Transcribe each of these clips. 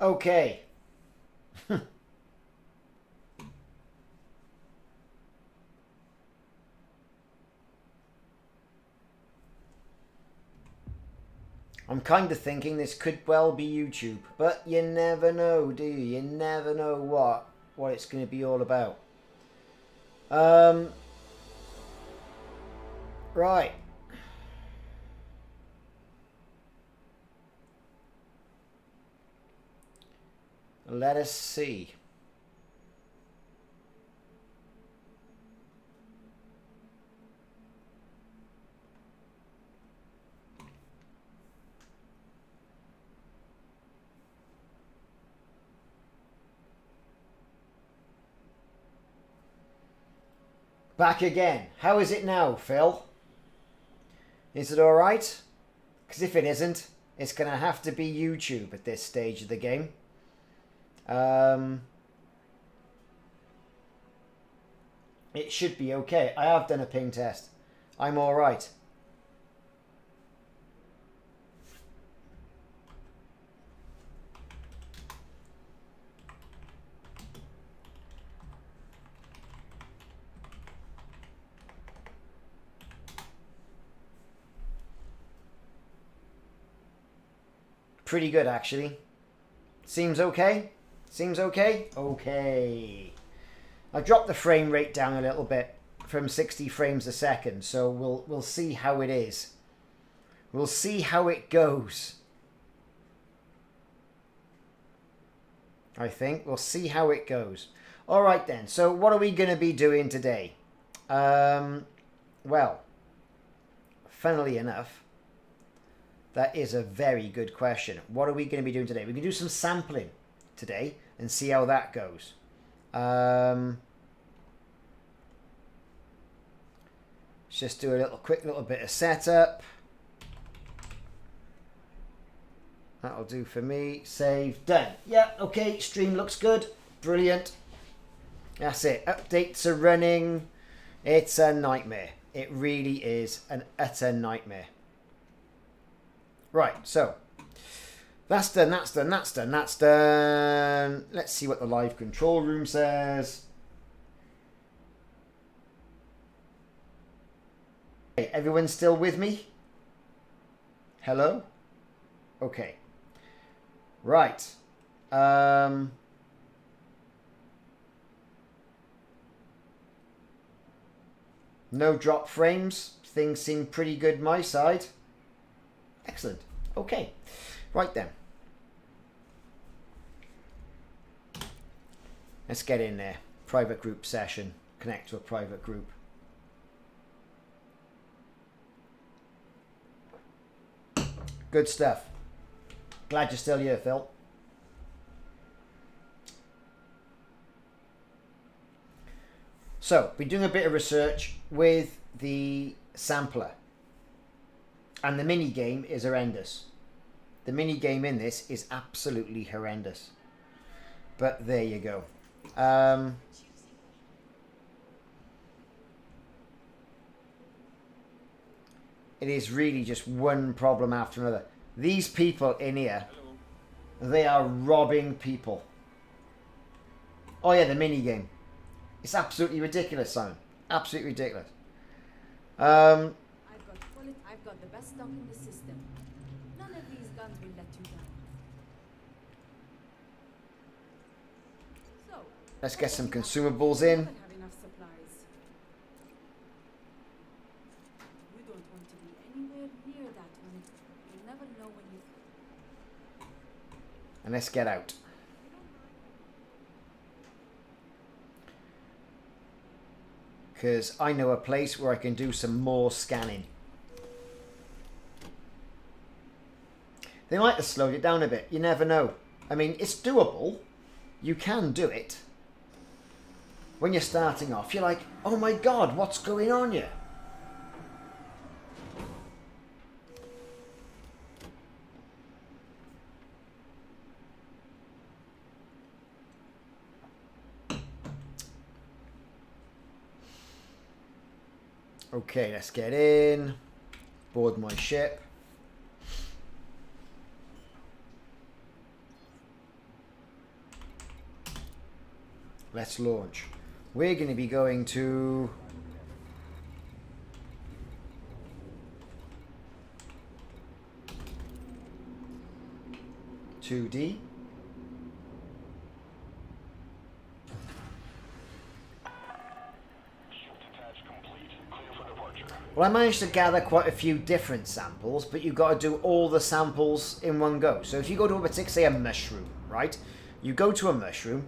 Okay. I'm kind of thinking this could well be YouTube, but you never know, do you? You never know what it's going to be all about. Right. Let us see. Back again. How is it now, Phil? Is it alright? Because if it isn't, it's going to have to be YouTube at this stage of the game. It should be okay. I have done a ping test. I'm alright. Pretty good, actually. Seems okay? Seems okay? Okay. I dropped the frame rate down a little bit from 60 frames a second, so we'll see how it is. We'll see how it goes. I think we'll see how it goes. All right then. So what are we going to be doing today? Well, funnily enough, that is a very good question. What are we going to be doing today? We can do some sampling today and see how that goes. Let's just do a quick little bit of setup. That'll do for me. Save. Done. Yeah, okay. Stream looks good. Brilliant. That's it. Updates are running. It's a nightmare. It really is an utter nightmare. Right, so that's done, that's done, that's done, that's done. Let's see what the live control room says. Hey, everyone still with me? Hello? Okay. Right. No drop frames. Things seem pretty good my side. Excellent. Okay. Right then. Let's get in there. Private group session. Connect to a private group. Good stuff. Glad you're still here, Phil. So, been doing a bit of research with the sampler. And the mini game is horrendous. The mini game in this is absolutely horrendous. But there you go. It is really just one problem after another. These people in here, they are robbing people. Oh yeah, the mini game. It's absolutely ridiculous, Simon. Absolutely ridiculous. I've got the best stock in the system. None of these guns will let you down. So, let's get some consumables in. Have enough supplies. You don't want to be anywhere near that one. You'll never know when you... And let's get out. Because I know a place where I can do some more scanning. They might have slowed it down a bit. You never know. I mean, it's doable. You can do it. When you're starting off, you're like, oh my God, what's going on here? Okay, let's get in. Board my ship. Let's launch. We're going to be going to... (2D). Well, I managed to gather quite a few different samples, but you've got to do all the samples in one go. So if you go to a particular, say a mushroom, right? You go to a mushroom,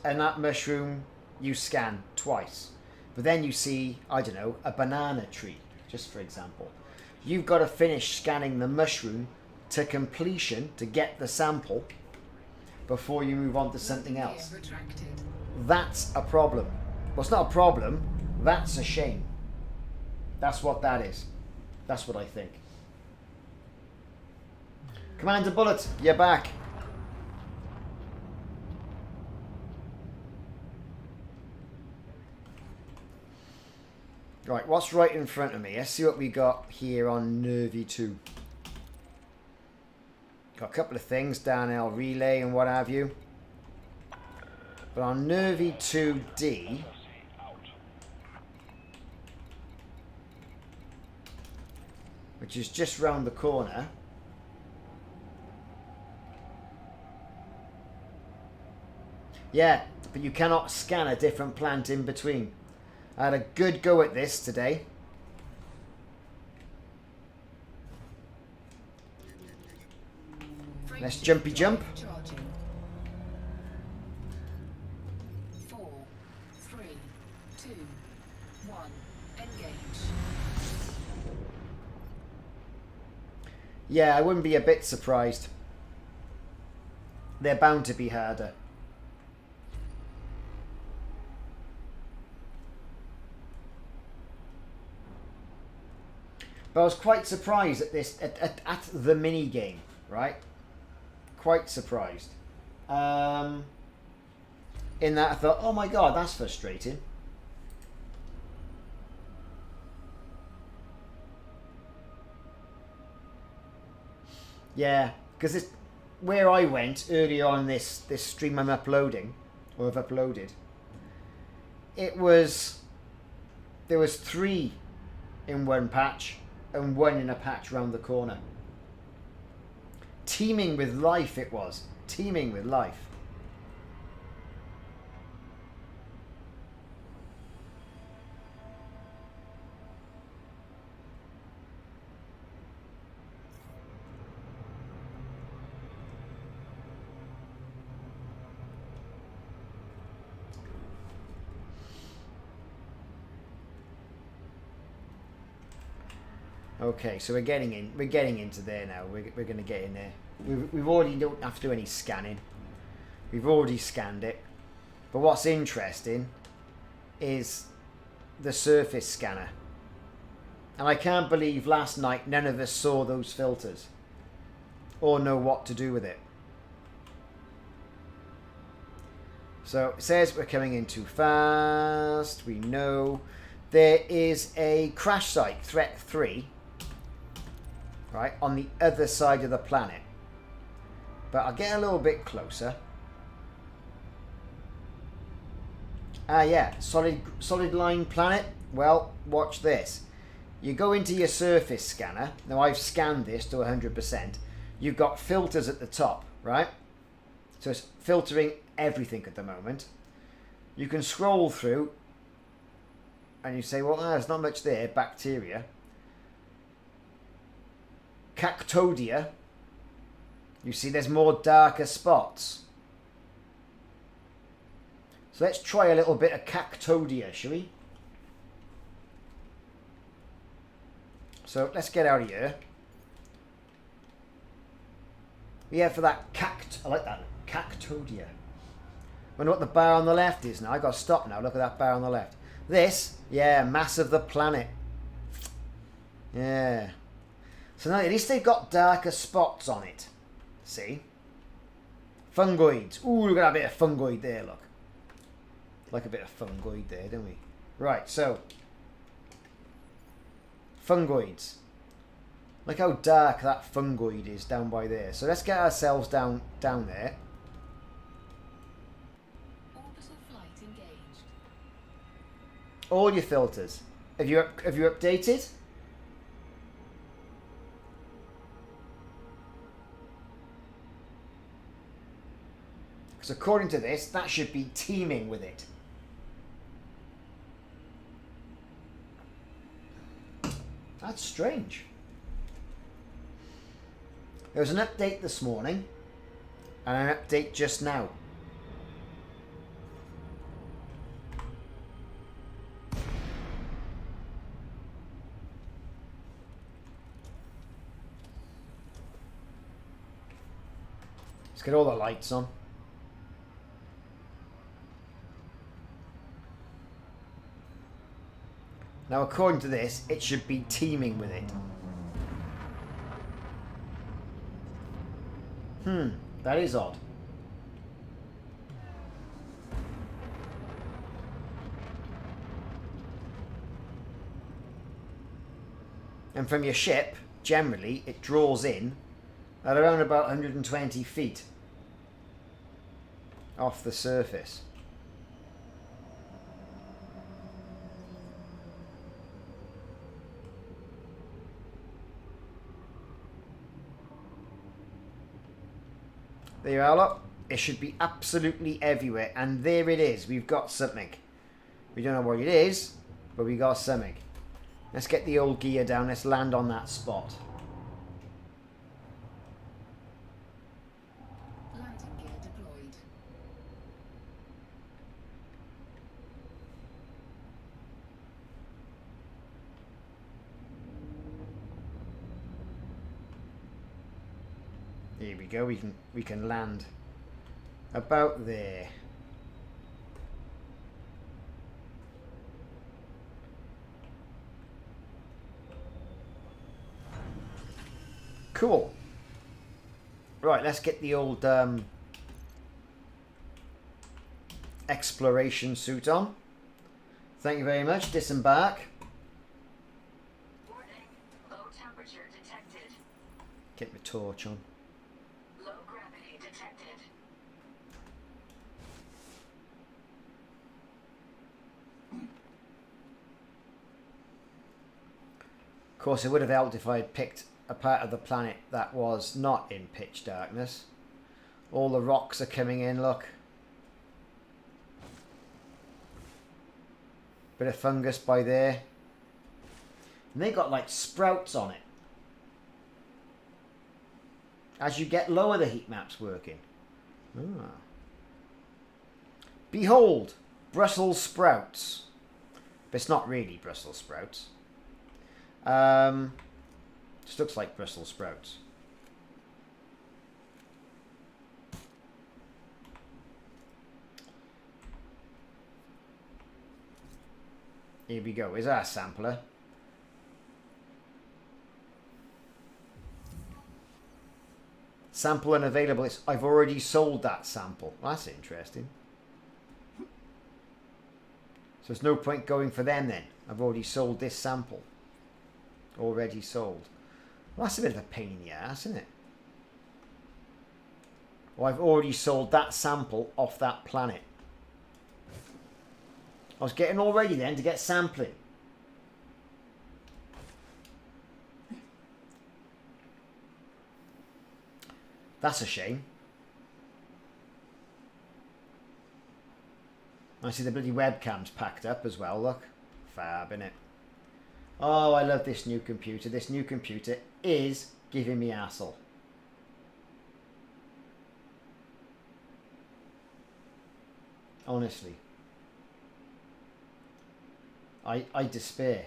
and that mushroom you scan twice. But then you see, I don't know, a banana tree, just for example. You've got to finish scanning the mushroom to completion to get the sample before you move on to something else. That's a problem. Well, it's not a problem, that's a shame. That's what that is. That's what I think. Commander Bullet, you're back. Right, what's right in front of me? Let's see what we got here on Nervy 2. Got a couple of things, down L relay and what have you. But on Nervy 2D, which is just round the corner, yeah, but you cannot scan a different plant in between. I had a good go at this today. Let's jumpy jump. 4, 3, 2, 1, engage. Yeah, I wouldn't be a bit surprised. They're bound to be harder. But I was quite surprised at this, at the mini game, right? Quite surprised. In that I thought, oh my god, that's frustrating. Yeah, because where I went earlier on this stream I'm uploading, or have uploaded, there was 3 in one patch and 1 in a patch round the corner. Teeming with life it was. Teeming with life. Okay, so we're getting into there now. We're going to get in there. We've already don't have to do any scanning. We've already scanned it. But what's interesting is the surface scanner. And I can't believe last night none of us saw those filters or know what to do with it. So it says we're coming in too fast. We know there is a crash site, threat 3. Right, on the other side of the planet. But I'll get a little bit closer. Ah yeah, solid line planet. Well, watch this. You go into your surface scanner. Now I've scanned this to 100%. You've got filters at the top, right? So it's filtering everything at the moment. You can scroll through and you say, well, there's not much there, bacteria. Cactodia, you see there's more darker spots. So let's try a little bit of Cactodia, shall we? So let's get out of here. Yeah, for that I like that, Cactodia. Wonder what the bar on the left is now. I got to stop now, look at that bar on the left. This, yeah, mass of the planet. Yeah. So now at least they've got darker spots on it. See? Fungoids. Ooh, look at that bit of fungoid there, look. Like a bit of fungoid there, don't we? Right, so. Fungoids. Look how dark that fungoid is down by there. So let's get ourselves down there. Orbital All your filters. Have you updated? Because according to this, that should be teeming with it. That's strange. There was an update this morning and an update just now. Let's get all the lights on. Now, according to this, it should be teeming with it. That is odd. And from your ship, generally, it draws in at around about 120 feet off the surface. There you are, look. It should be absolutely everywhere. And there it is. We've got something. We don't know what it is, but we got something. Let's get the old gear down. Let's land on that spot. Landing gear deployed. Here we go. We can land about there. Cool. Right, let's get the old exploration suit on. Thank you very much. Disembark. Warning. Low temperature detected. Get my torch on. Low gravity detected. Of course, it would have helped if I had picked a part of the planet that was not in pitch darkness. All the rocks are coming in, look. Bit of fungus by there. And they got like sprouts on it. As you get lower, the heat map's working. Ah. Behold, Brussels sprouts. But it's not really Brussels sprouts. Just looks like Brussels sprouts. Here we go. Is our sampler? Sample unavailable. I've already sold that sample. Well, that's interesting. So there's no point going for them then. I've already sold this sample. Already sold. Well, that's a bit of a pain in the ass, isn't it? Well, I've already sold that sample off that planet. I was getting all ready then to get sampling. That's a shame. I see the bloody webcam's packed up as well, look. Fab, innit? Oh, I love this new computer. This new computer is giving me hassle. Honestly. I despair.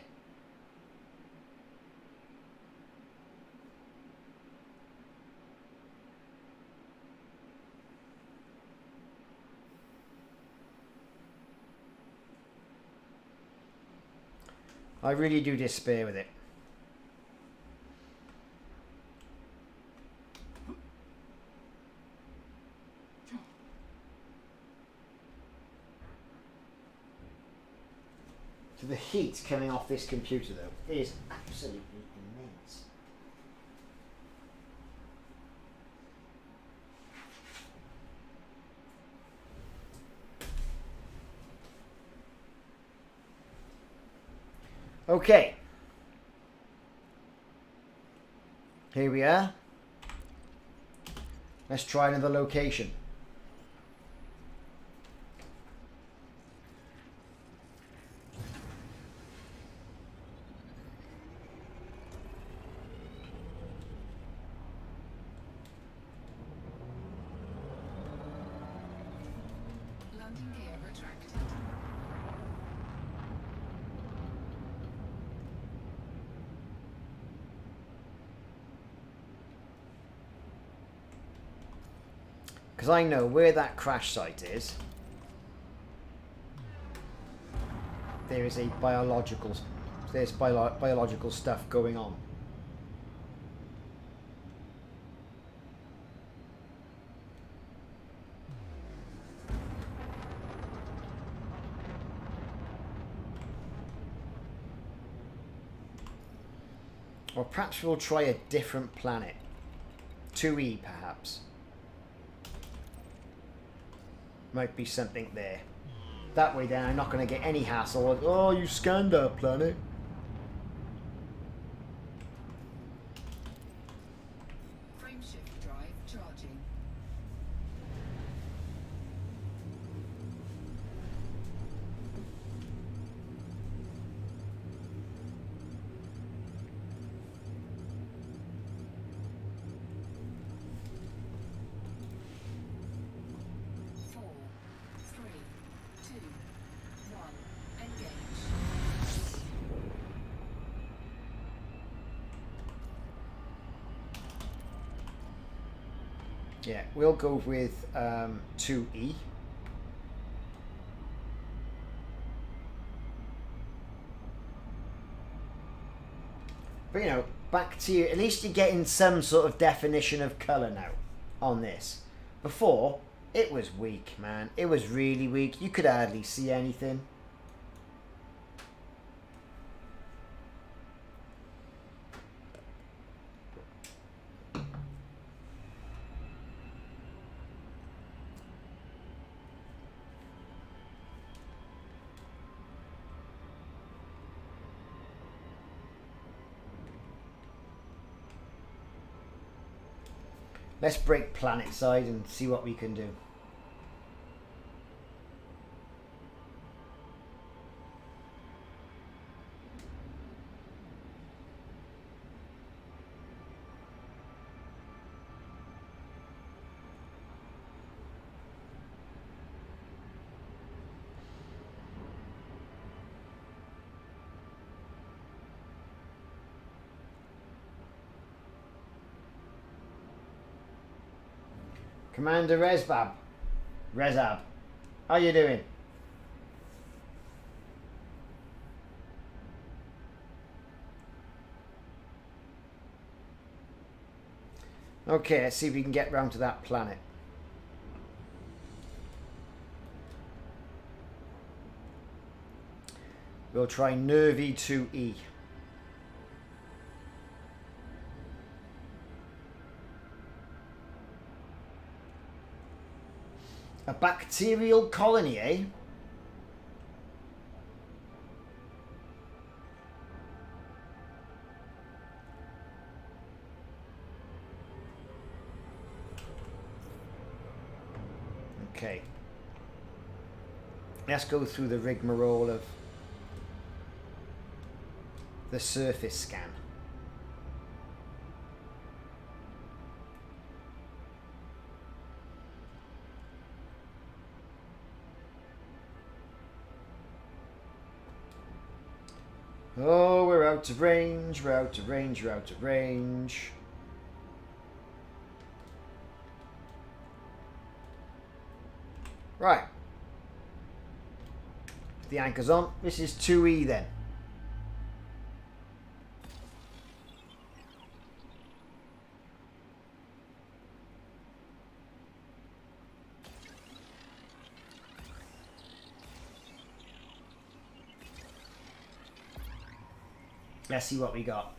I really do despair with it. So the heat coming off this computer though is absolutely immense. Okay. Here we are. Let's try another location. Landing gear retracted. Because I know where that crash site is. There is a biological stuff going on. Or perhaps we'll try a different planet. 2E perhaps. Might be something there. That way then I'm not going to get any hassle of, oh, you scanned our planet. Frameshift drive charging. Yeah, we'll go with 2E. But you know, bacteria, at least you're getting some sort of definition of colour now on this. Before, it was weak, man. It was really weak. You could hardly see anything. Let's break planet side and see what we can do. Commander Rezab, how you doing? Okay, let's see if we can get round to that planet. We'll try Nervy 2E. A bacterial colony, eh? Okay. Let's go through the rigmarole of the surface scan. Oh, we're out of range, we're out of range, we're out of range. Right. The anchor's on. This is 2E then. Let's see what we got.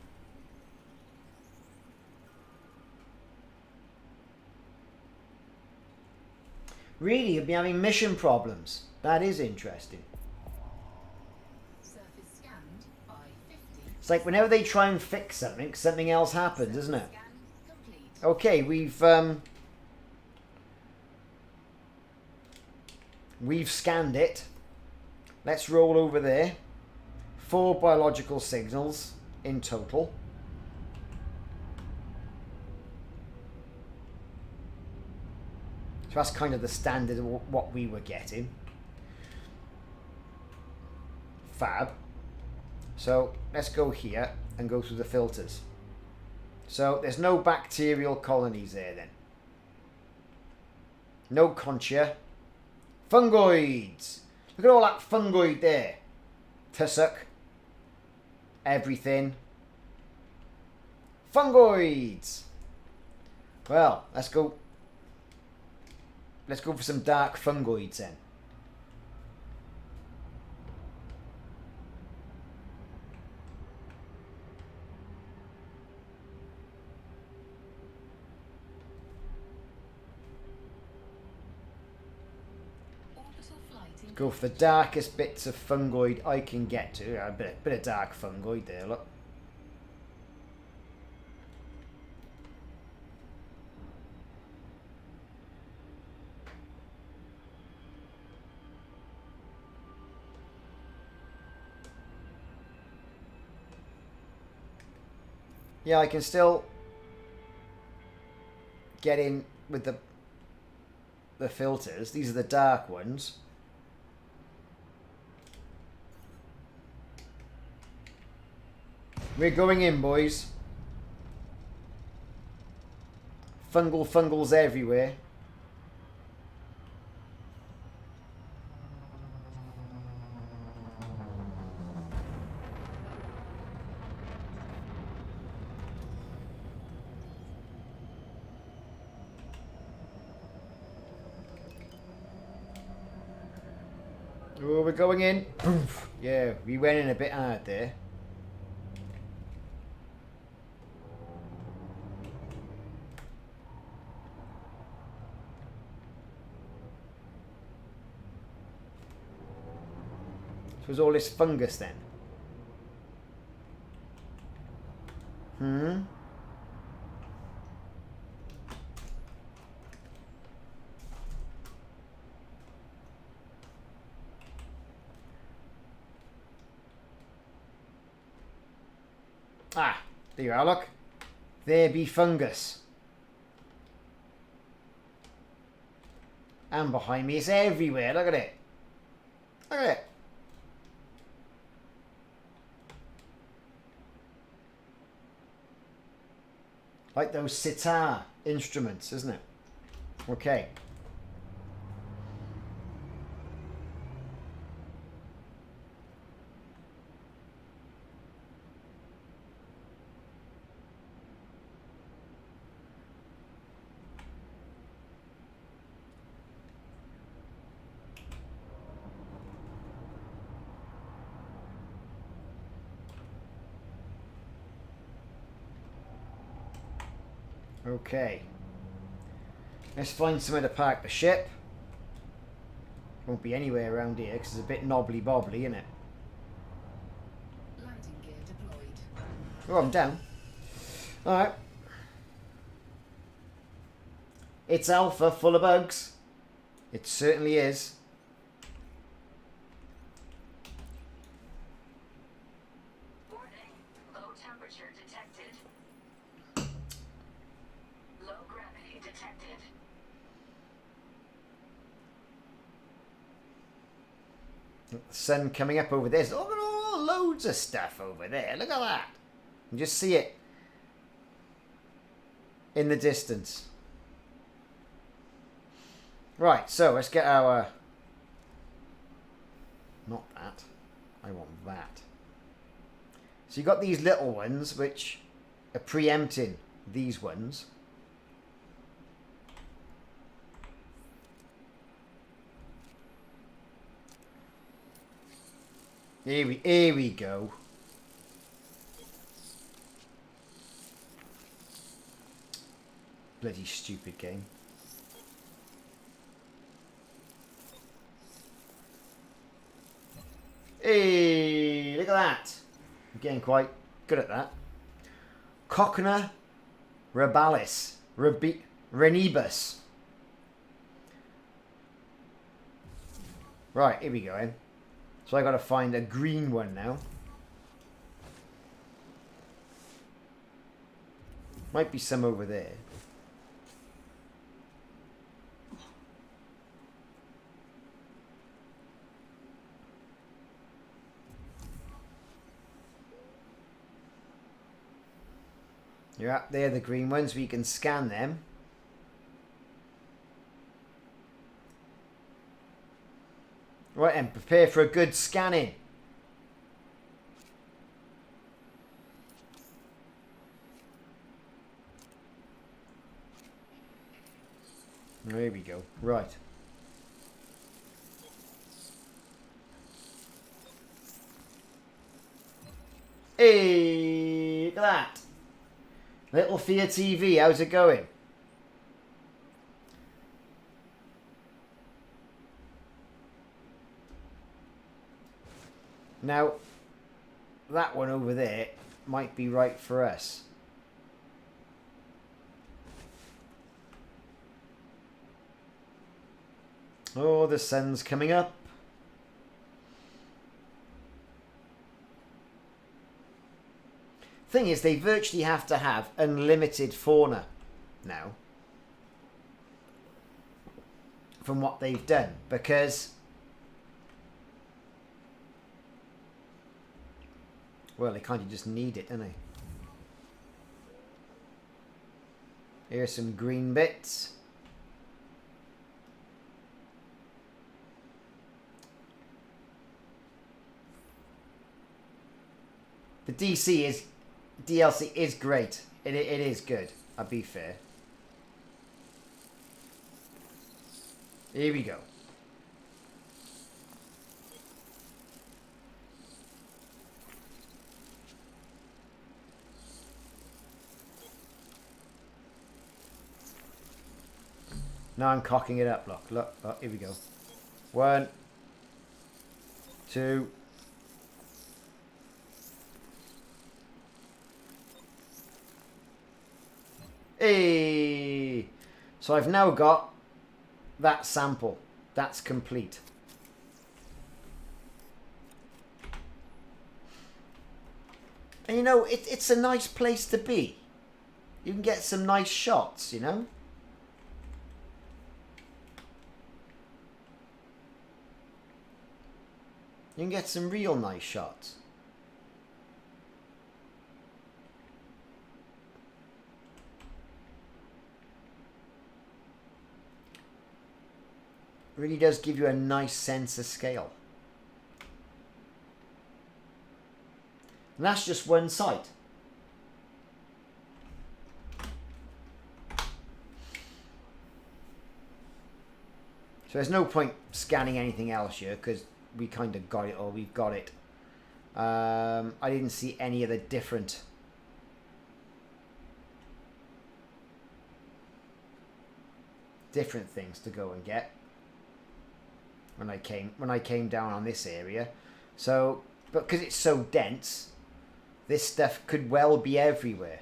Really, you've been having mission problems. That is interesting. Surface scanned by It's like whenever they try and fix something, something else happens, isn't it? Scan complete. Okay, we've scanned it. Let's roll over there. 4 biological signals in total. So that's kind of the standard of what we were getting. Fab. So let's go here and go through the filters. So there's no bacterial colonies there then. No concha. Fungoids. Look at all that fungoid there. Tussock. Everything. Fungoids. Well, let's go. Let's go for some dark fungoids then. Orbital flight in Go for the darkest bits of fungoid I can get to. A bit of dark fungoid there, look. Yeah, I can still get in with the filters. These are the dark ones. We're going in, boys. Fungals everywhere. Oh, we're going in. Poof. Yeah, we went in a bit hard there. So was all this fungus then? Ah, there you are, look. There be fungus. And behind me, it's everywhere. Look at it. Look at it. Like those sitar instruments, isn't it? Okay. Okay. Let's find somewhere to park the ship. Won't be anywhere around here because it's a bit knobbly bobbly, isn't it? landing gear deployed. Oh, I'm down. Alright. It's Alpha, full of bugs. It certainly is. Warning. Low temperature detected. Low gravity detected. The sun coming up over there. Look at all loads of stuff over there. Look at that. You just see it in the distance. Right, so let's get our... Not that. I want that. So you got these little ones which are preempting these ones. Here we go. Bloody stupid game. Hey, look at that. I'm getting quite Good at that. Cochna rabalis. Renibus. Right, here we go. Eh? So I got to find a green one now. Might be some over there. You're up there, the green ones. We can scan them. Right, and prepare for a good scanning. There we go. Right. Hey, look at that. Little Fear TV, how's it going? Now, that one over there might be right for us. Oh, the sun's coming up. Thing is, they virtually have to have unlimited fauna now. From what they've done. Because... well, they kind of just need it, don't they? Here's some green bits. The DLC is great. It is good. I'll be fair. Here we go. Now I'm cocking it up. Look. Oh, here we go. 1, 2. Hey! So I've now got that sample. That's complete. And you know, it's a nice place to be. You can get some nice shots, you know? You can get some real nice shots. Really does give you a nice sense of scale. And that's just one site. So there's no point scanning anything else here because we kind of got it, or we've got it. I didn't see any of the different things to go and get when I came down on this area. So, but because it's so dense, this stuff could well be everywhere.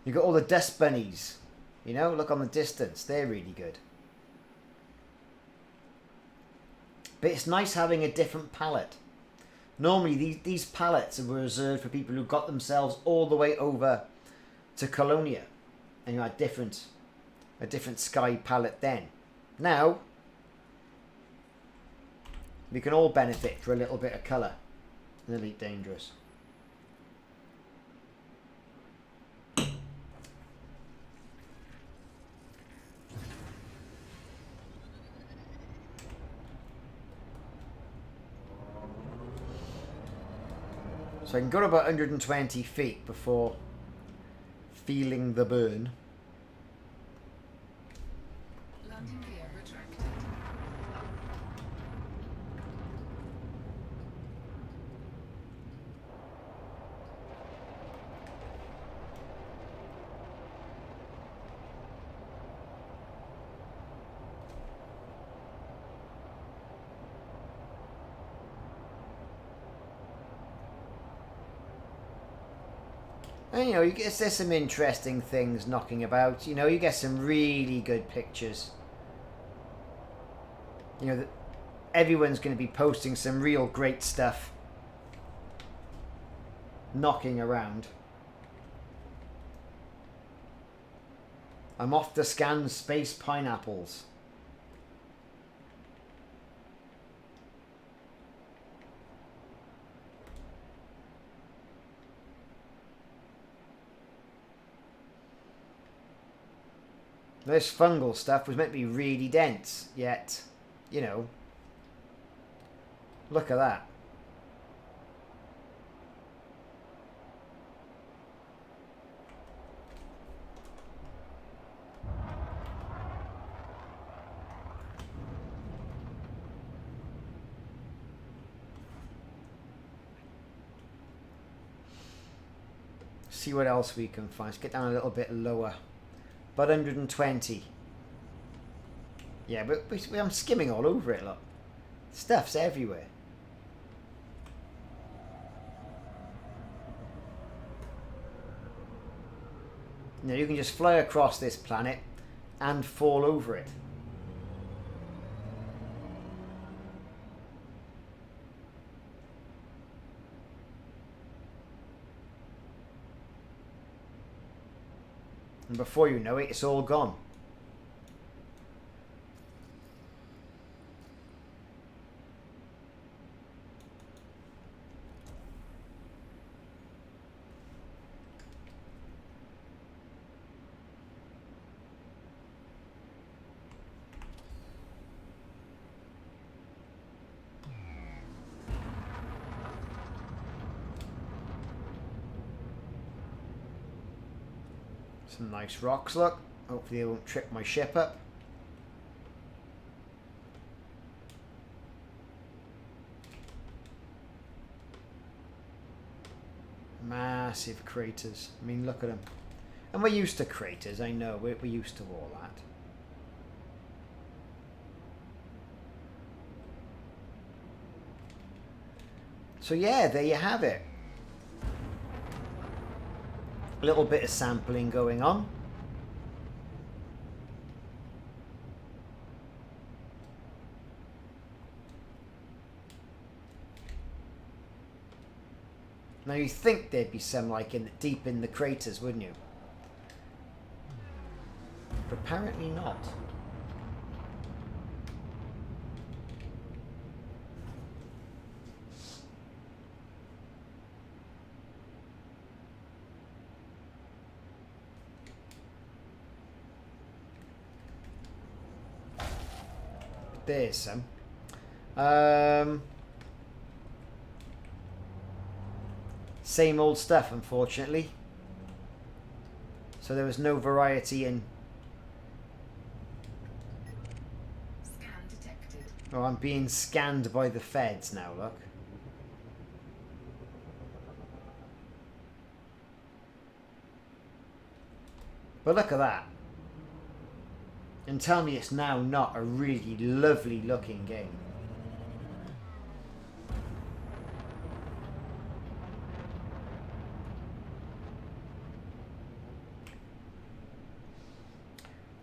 You got all the dust bunnies, you know. Look on the distance; they're really good. But it's nice having a different palette. Normally, these palettes are reserved for people who got themselves all the way over to Colonia, and you had a different sky palette then. Now, we can all benefit for a little bit of colour in Elite Dangerous. So I can go to about 120 feet before feeling the burn. Landing gear retracted. And you know, there's some interesting things knocking about. You know, you get some really good pictures. You know, everyone's going to be posting some real great stuff knocking around. I'm off to scan space pineapples. This fungal stuff was meant to be really dense, yet, you know, look at that. See what else we can find. Let's get down a little bit lower. About 120. Yeah, but I'm skimming all over it, look. Stuff's everywhere. You know, you can just fly across this planet and fall over it. And before you know it, it's all gone. Some nice rocks, look. Hopefully they won't trip my ship up. Massive craters. I mean, look at them. And we're used to craters, I know. We're used to all that. So yeah, there you have it. A little bit of sampling going on. Now you think there'd be some like deep in the craters, wouldn't you? But apparently not. There's some. Same old stuff, unfortunately. So there was no variety in. Scan detected. Oh, I'm being scanned by the feds now, look. But look at that. And tell me it's now not a really lovely looking game.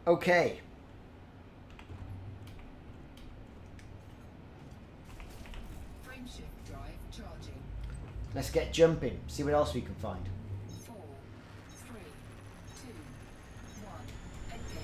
Okay. Frameshift drive charging. Let's get jumping. See what else we can find. 4, 3, 2, 1. Engage.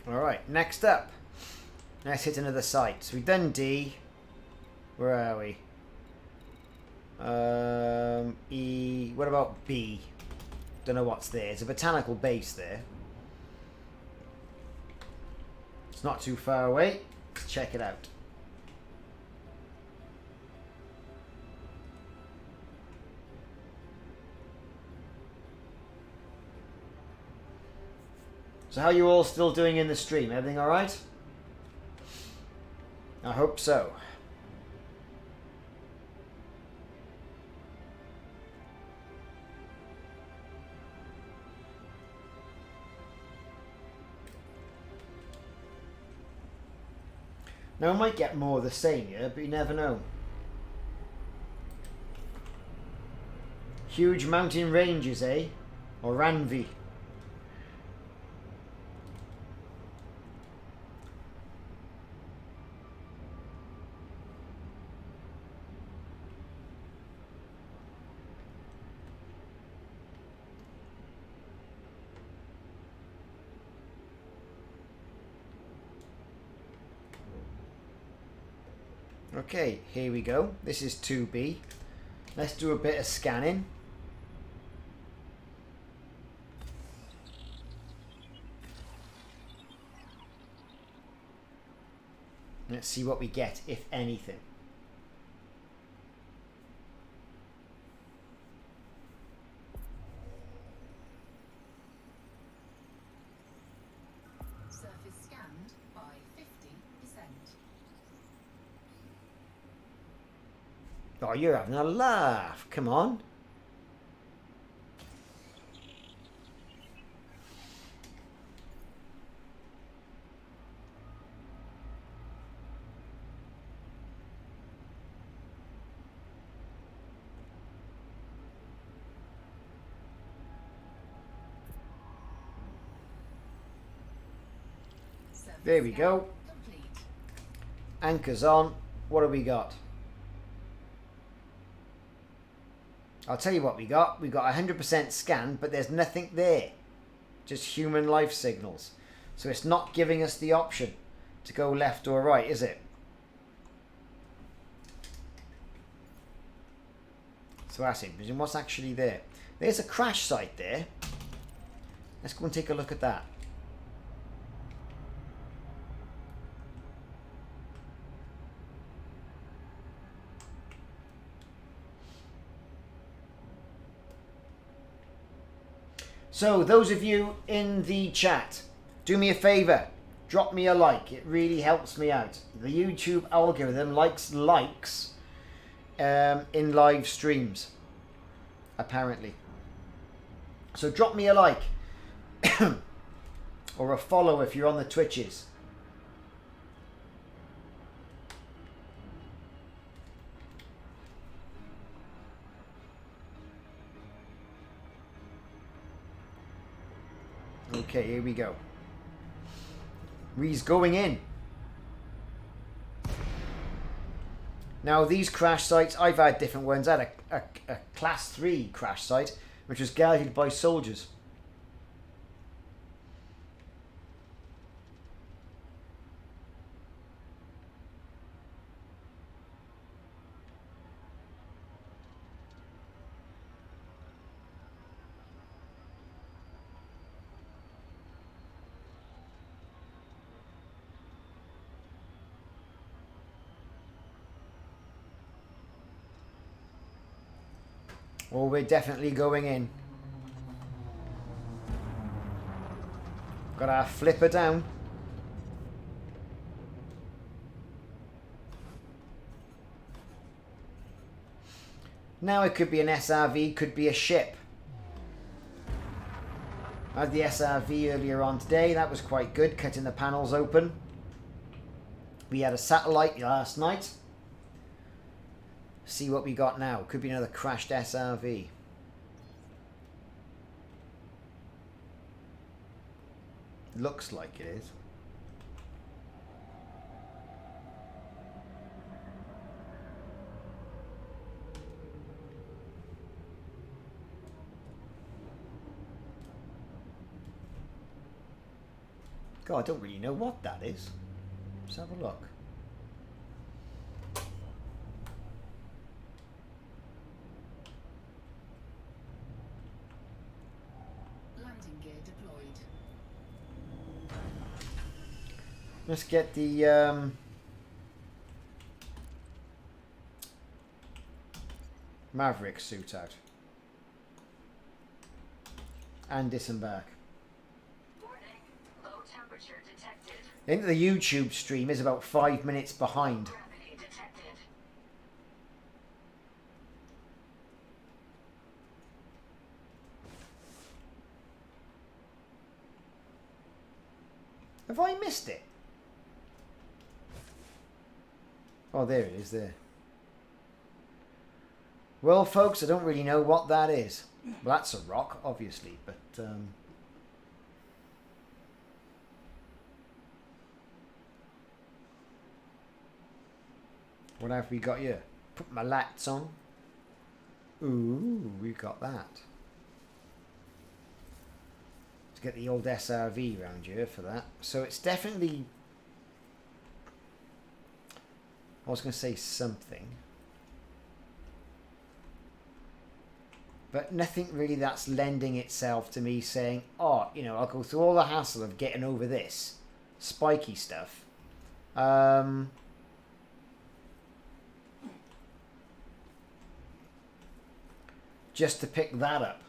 Alright, next up. Let's hit another site. So we've done D. Where are we? E. What about B? Don't know what's there. It's a botanical base there. It's not too far away. Let's check it out. So how are you all still doing in the stream? Everything alright? I hope so. Now, I might get more of the same here, but you never know. Huge mountain ranges, eh? Or Ranvi. Okay, here we go. This is 2B. Let's do a bit of scanning. Let's see what we get, if anything. Surface scanned by 50%. Oh, you're having a laugh. Come on. Surface There we go. scan complete. Anchors on. What have we got? I'll tell you what we got. We got 100% scanned, but there's nothing there. Just human life signals. So it's not giving us the option to go left or right, is it? So that's interesting. What's actually there? There's a crash site there. Let's go and take a look at that. So those of you in the chat, do me a favor, drop me a like. It really helps me out. The YouTube algorithm likes in live streams, apparently. So drop me a like or a follow if you're on the Twitches. Okay, here we go. Ree's going in. Now these crash sites, I've had different ones. I had a class 3 crash site, which was guarded by soldiers. Oh, we're definitely going in. Got our flipper down. Now it could be an SRV, could be a ship. I had the SRV earlier on today. That was quite good, cutting the panels open. We had a satellite last night. See what we got now. Could be another crashed SRV. Looks like it is. God, I don't really know what that is. Let's have a look. Landing gear deployed. Let's get the Maverick suit out. And disembark. Warning. Low temperature detected. I think the YouTube stream is about 5 minutes behind. Gravity detected. Have I missed it? Oh, there it is there. Well, folks, I don't really know what that is. Well, that's a rock, obviously, but... What have we got here? Put my lights on. Ooh, we got that. Let's get the old SRV round here for that. So it's definitely... I was going to say something. But nothing really that's lending itself to me saying, oh, you know, I'll go through all the hassle of getting over this spiky stuff. Just to pick that up.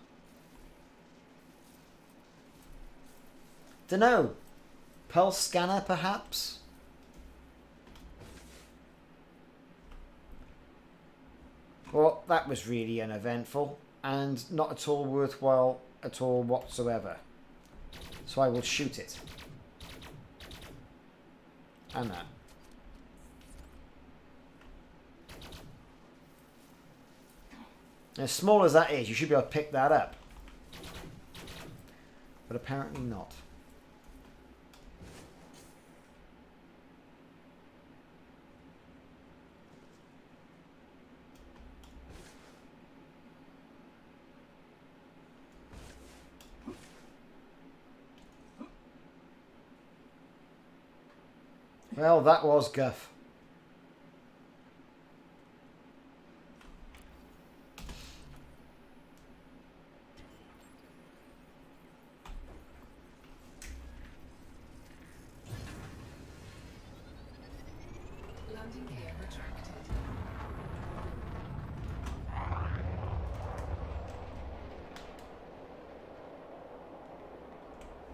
Dunno. Pulse scanner, perhaps? Well, that was really uneventful. And not at all worthwhile at all whatsoever. So I will shoot it. And that. As small as that is, you should be able to pick that up. But apparently not. Well, that was guff. Landing gear retracted.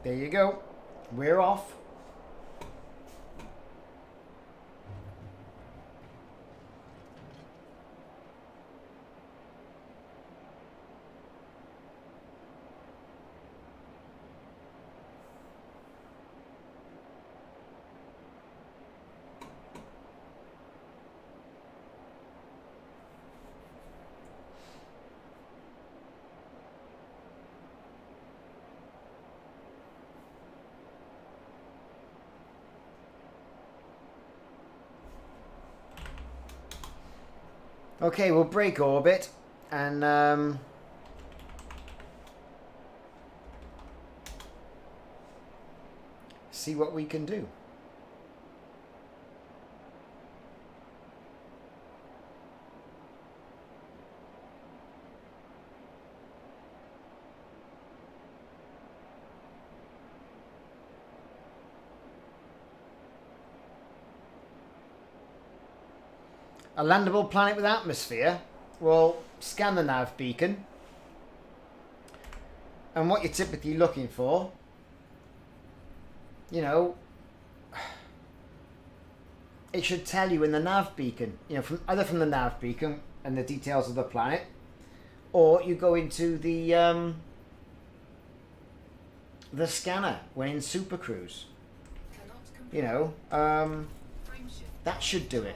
There you go. We're off. Okay, we'll break orbit and see what we can do. A landable planet with atmosphere. Well, scan the nav beacon. And what you're typically looking for, you know, it should tell you in the nav beacon, you know, from either from the nav beacon and the details of the planet, or you go into the scanner when in Super Cruise. You know, that should do it.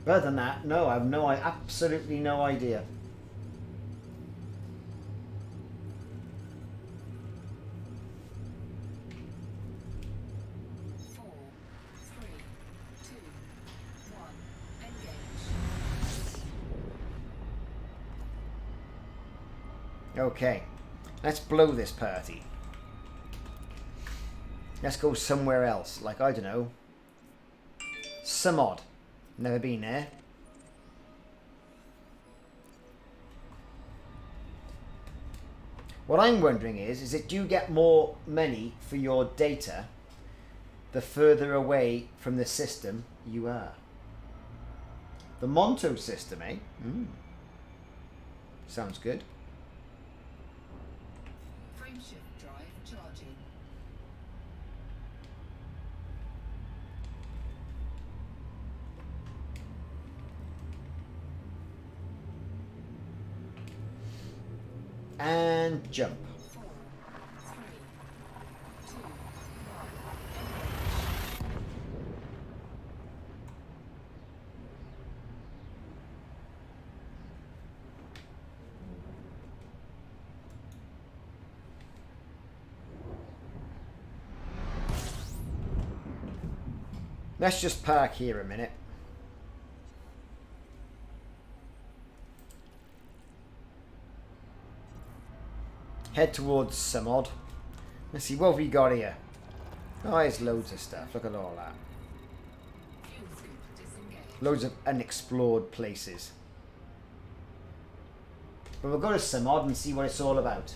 Other than that, no, I have absolutely no idea. Okay. Let's blow this party. Let's go somewhere else. Like, I don't know. Some odd. Never been there. What I'm wondering is that do you get more money for your data the further away from the system you are? The Monto system, eh? Sounds good. Frameshift drive charging. And jump. 4, 3, 2, 1. Let's just park here a minute. Head towards Samod. Let's see, what have we got here? Oh, there's loads of stuff. Look at all that. Fuel scoop disengaged. Loads of unexplored places. But we'll go to Samod and see what it's all about.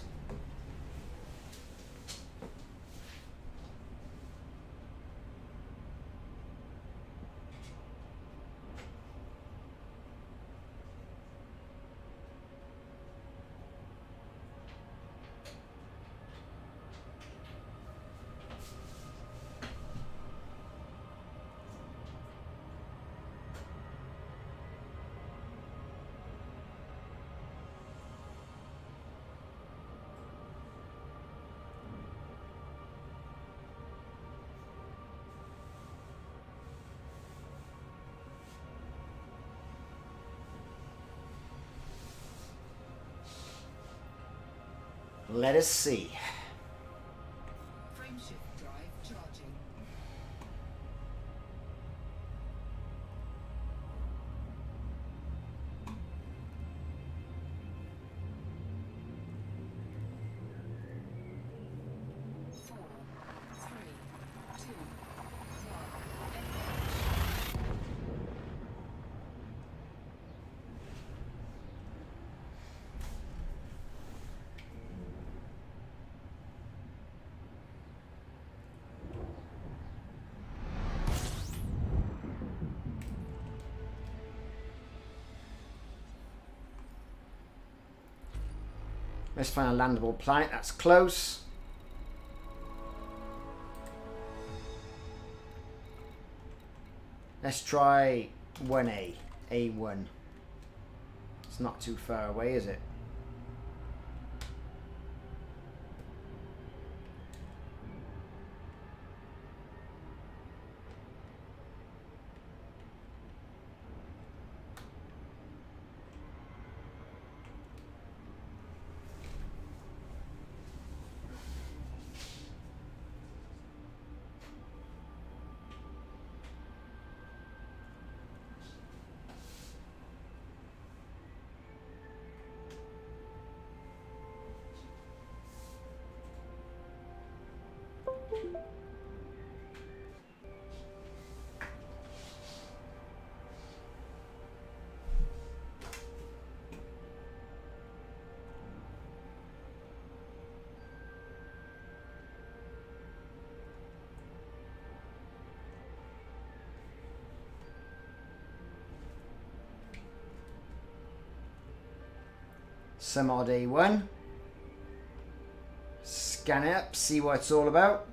Let us see. Frameshift drive charging. Four, three, two, one. Let's find a landable planet. That's close. Let's try 1A. A1. It's not too far away, is it? Some odd A1. Scan it up, see what it's all about.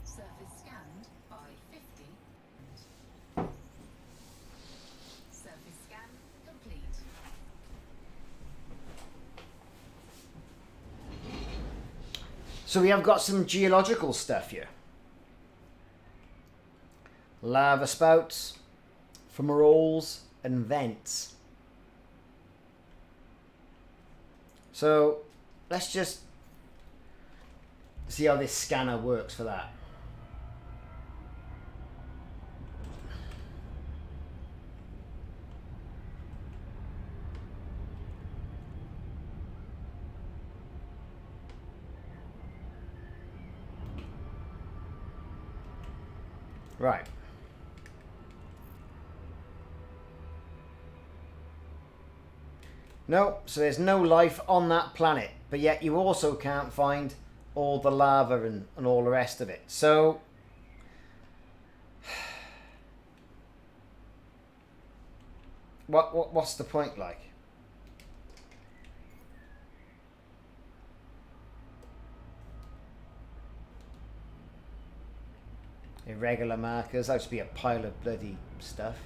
Surface scanned by 50. So we have got some geological stuff here. Lava spouts, fumaroles, and vents. So let's just see how this scanner works for that. Right. No, so there's no life on that planet, but yet you also can't find all the lava and all the rest of it. So what's the point like? Irregular markers, that would be a pile of bloody stuff.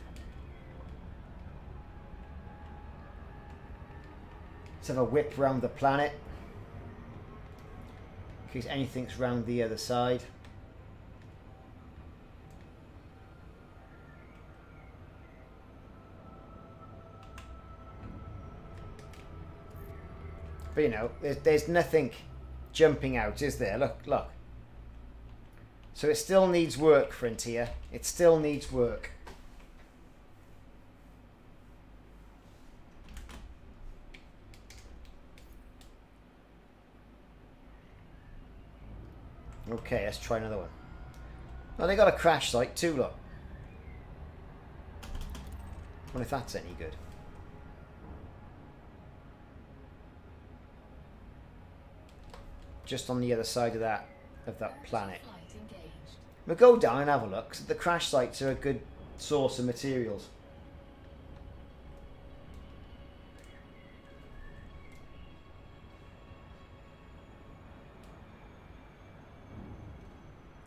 Let's have a whip round the planet. In case anything's round the other side. But you know, there's nothing jumping out, is there? Look, look. So it still needs work, Frontier. It still needs work. Okay, let's try another one. Oh, they got a crash site too, look. I wonder if that's any good. Just on the other side of that planet. We'll go down and have a look. The crash sites are a good source of materials.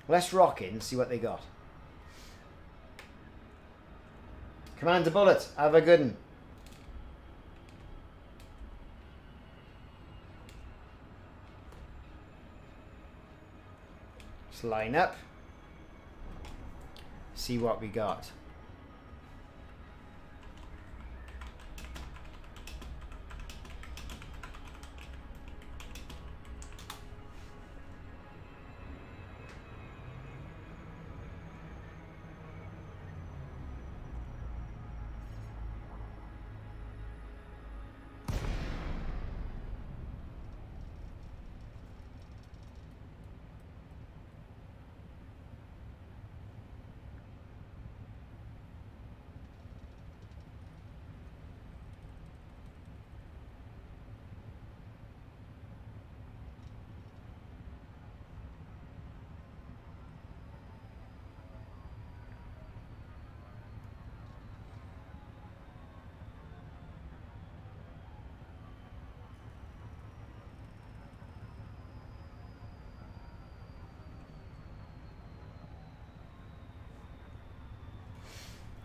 Let's rock in and see what they got. Commander Bullet, have a good one. Let's line up. See what we got.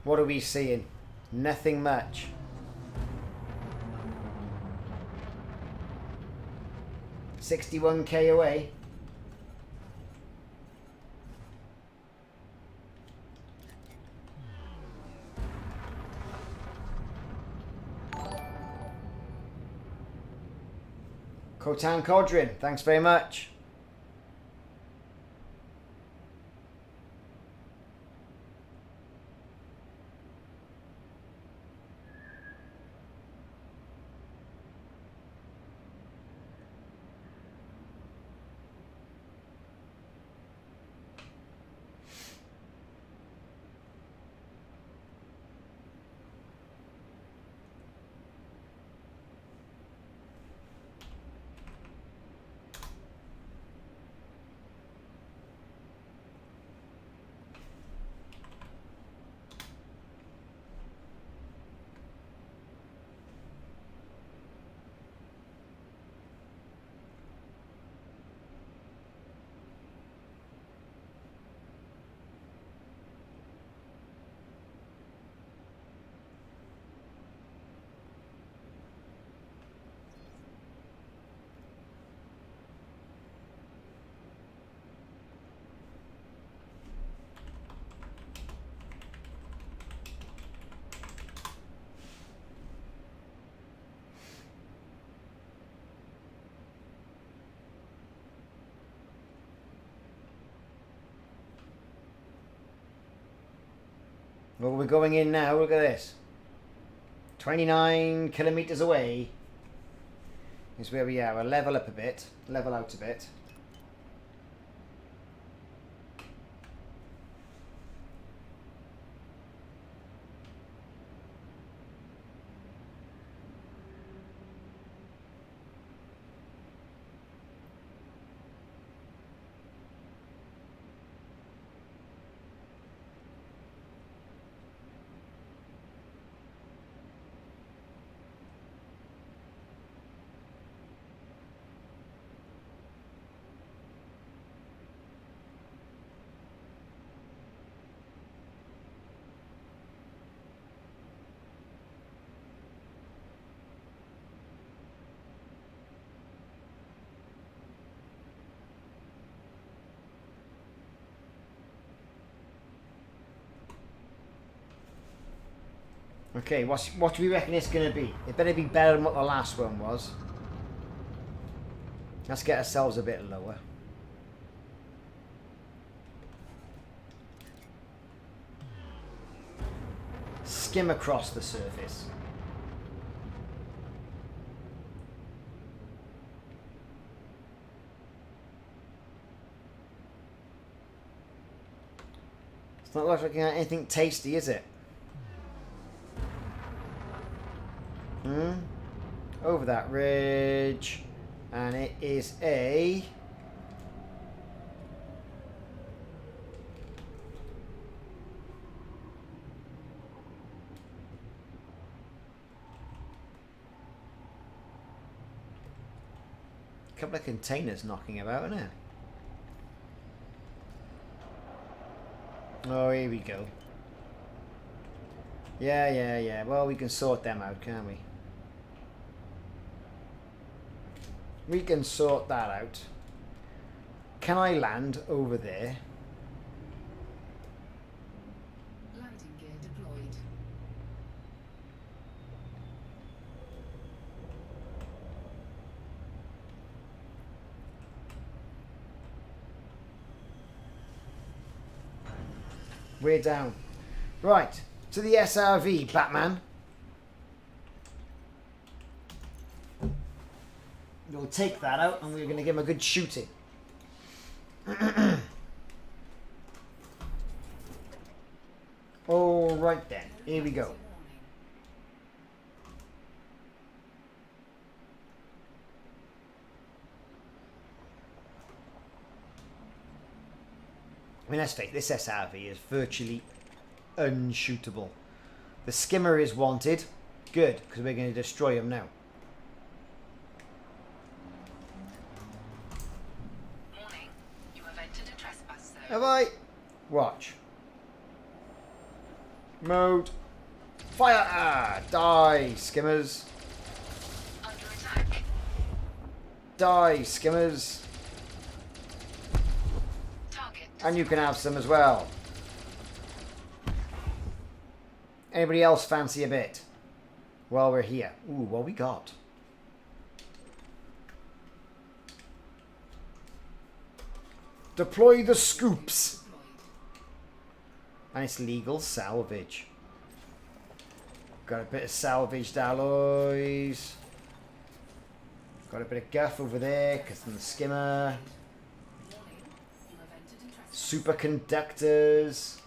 What are we seeing? Nothing much. $61K away. Kotan Kodrin, thanks very much. Well, we're going in now. Look at this. 29 kilometers away is where we are. We'll level up a bit. Level out a bit. Okay, what do we reckon it's going to be? It better be better than what the last one was. Let's get ourselves a bit lower. Skim across the surface. It's not looking at anything tasty, is it? Over that ridge, and it is a couple of containers knocking about, isn't it? Oh, here we go. Yeah. Well, we can sort them out, can't we? We can sort that out. Can I land over there? Landing gear deployed. We're down. Right, to the SRV, Batman. We'll take that out and we're going to give him a good shooting. All right then, here we go. I mean, let's face it, this SRV is virtually unshootable. The skimmer is wanted. Good, because we're going to destroy him now. Warning, you have entered a trespass zone. Have I? Watch. Mode. Fire! Ah, die, skimmers. Under attack. Die, skimmers. Target. And you can have some as well. Anybody else fancy a bit? While we're here. Ooh, what we got? Deploy the scoops. And it's legal salvage. Got a bit of salvaged alloys. Got a bit of guff over there because of the skimmer. Superconductors.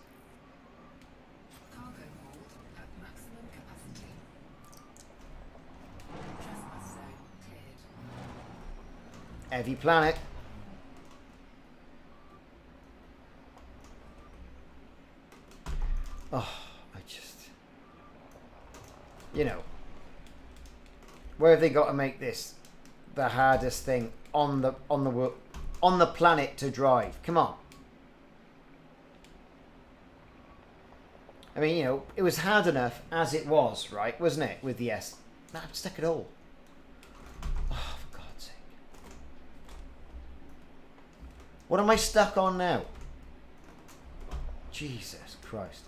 Cargo hold at maximum capacity. Trespass zone cleared. Heavy planet. Oh, I just... You know. Where have they got to make this the hardest thing on the planet to drive? Come on. I mean, you know, it was hard enough as it was, right? Wasn't it? With the S. Nah, I'm stuck at all. Oh, for God's sake. What am I stuck on now? Jesus Christ.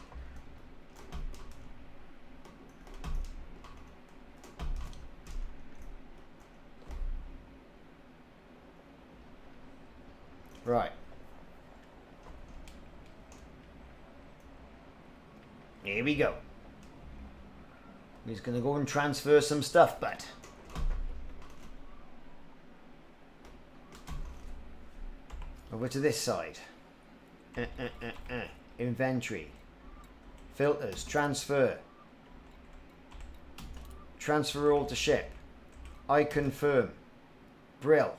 Right. Here we go. He's going to go and transfer some stuff, but... over to this side. Inventory. Filters. Transfer. Transfer all to ship. I confirm. Brill.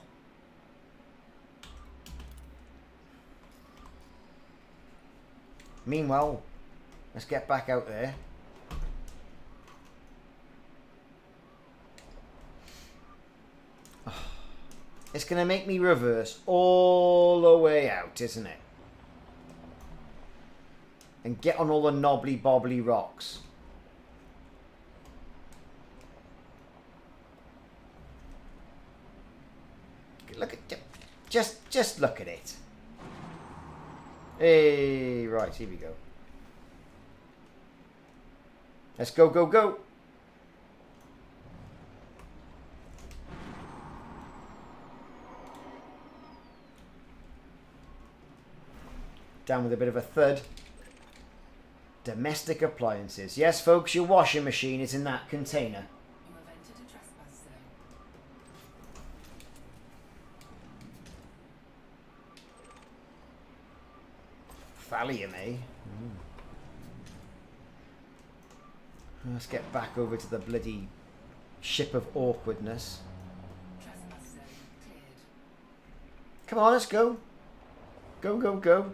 Meanwhile, let's get back out there. It's going to make me reverse all the way out, isn't it? And get on all the knobbly bobbly rocks. Look at just look at it. Hey, right, here we go. Let's go, go, go. Down with a bit of a thud. Domestic appliances. Yes, folks, your washing machine is in that container. You have entered a trespass zone. Thallium, eh? Let's get back over to the bloody ship of awkwardness. Trespass zone cleared. Come on, let's go. Go, go, go.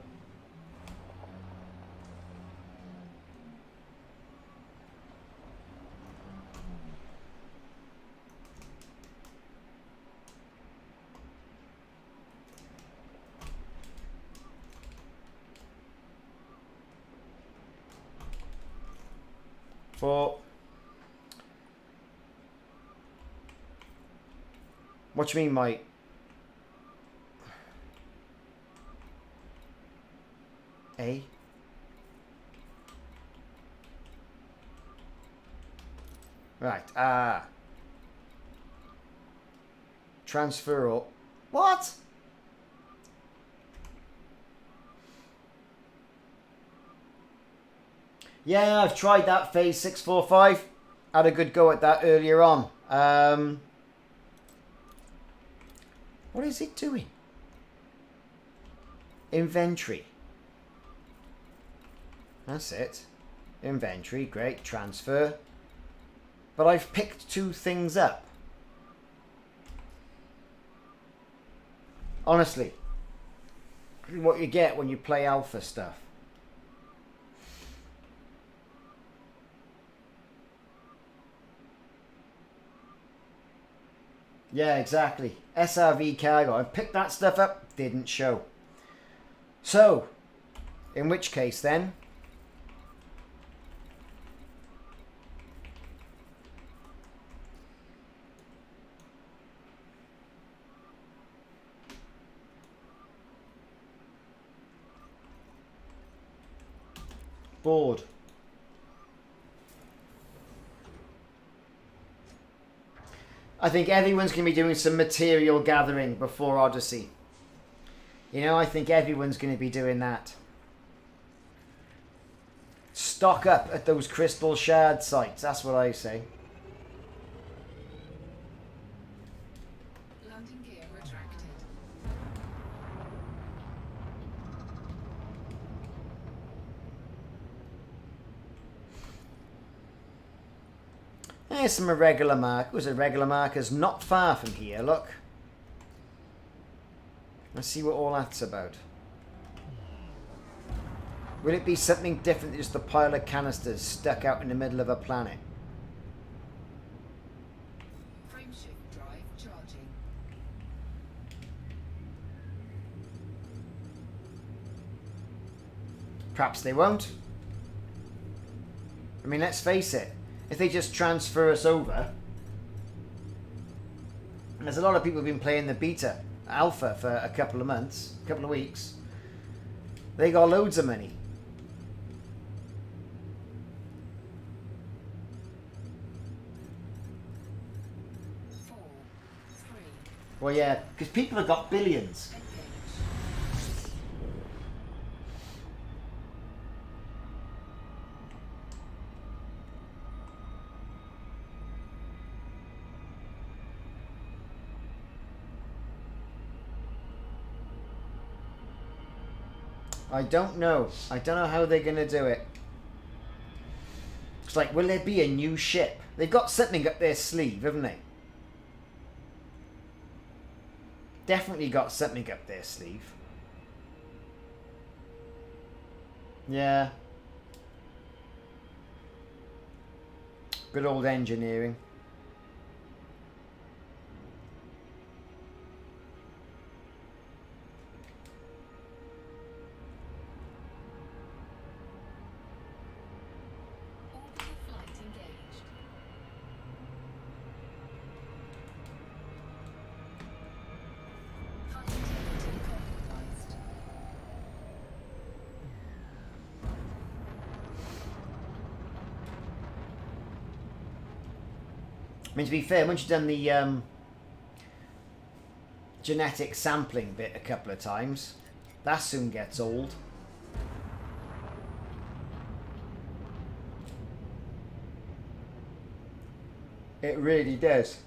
What do you mean, mate? A? Right, transfer all. What? Yeah, I've tried that phase 645. Had a good go at that earlier on. What is it doing? Inventory. That's it. Inventory, great. Transfer. But I've picked 2 things up. Honestly. What you get when you play alpha stuff. Yeah, exactly. SRV cargo. I picked that stuff up. Didn't show. So, in which case then... board. I think everyone's going to be doing some material gathering before Odyssey. You know, I think everyone's going to be doing that. Stock up at those crystal shard sites. That's what I say. Landing gear retracted. There's some irregular markers. Irregular markers not far from here, look. Let's see what all that's about. Will it be something different than just a pile of canisters stuck out in the middle of a planet? Frameshift drive charging. Perhaps they won't. I mean, let's face it. If they just transfer us over... And there's a lot of people who've been playing the beta, alpha, for a couple of months, a couple of weeks. They got loads of money. Well, yeah, because people have got billions. I don't know. I don't know how they're going to do it. It's like, will there be a new ship? They've got something up their sleeve, haven't they? Definitely got something up their sleeve. Yeah. Good old engineering. Orbital flight engaged. High integrity compromised. I mean, to be fair, once you've done the genetic sampling bit a couple of times, that soon gets old. It really does.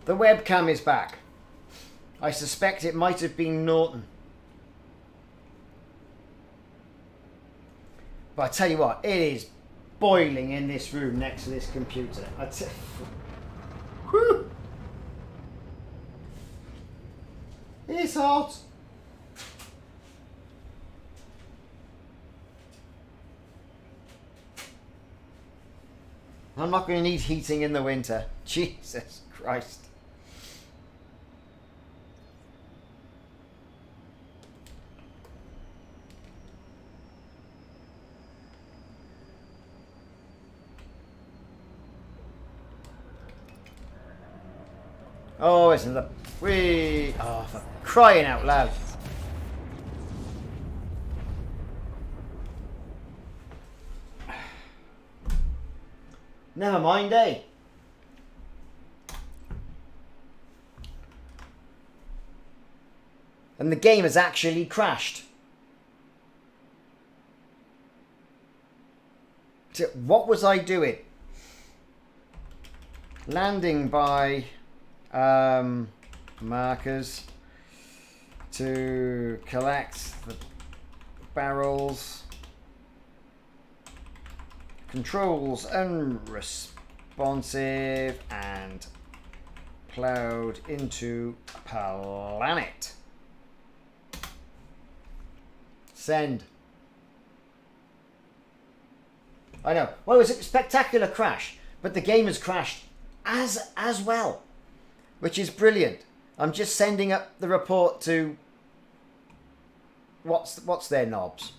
The webcam is back. I suspect it might have been Norton. But I tell you what, it is boiling in this room next to this computer. Whew. It's hot. I'm not going to need heating in the winter. Jesus Christ. Oh, isn't the oh, for crying out loud. Never mind, eh? And the game has actually crashed. So what was I doing? Landing by markers to collect the barrels. Controls unresponsive and plowed into planet. Send. I know. Well, it was a spectacular crash, but the game has crashed as well, which is brilliant. I'm just sending up the report to what's their knobs.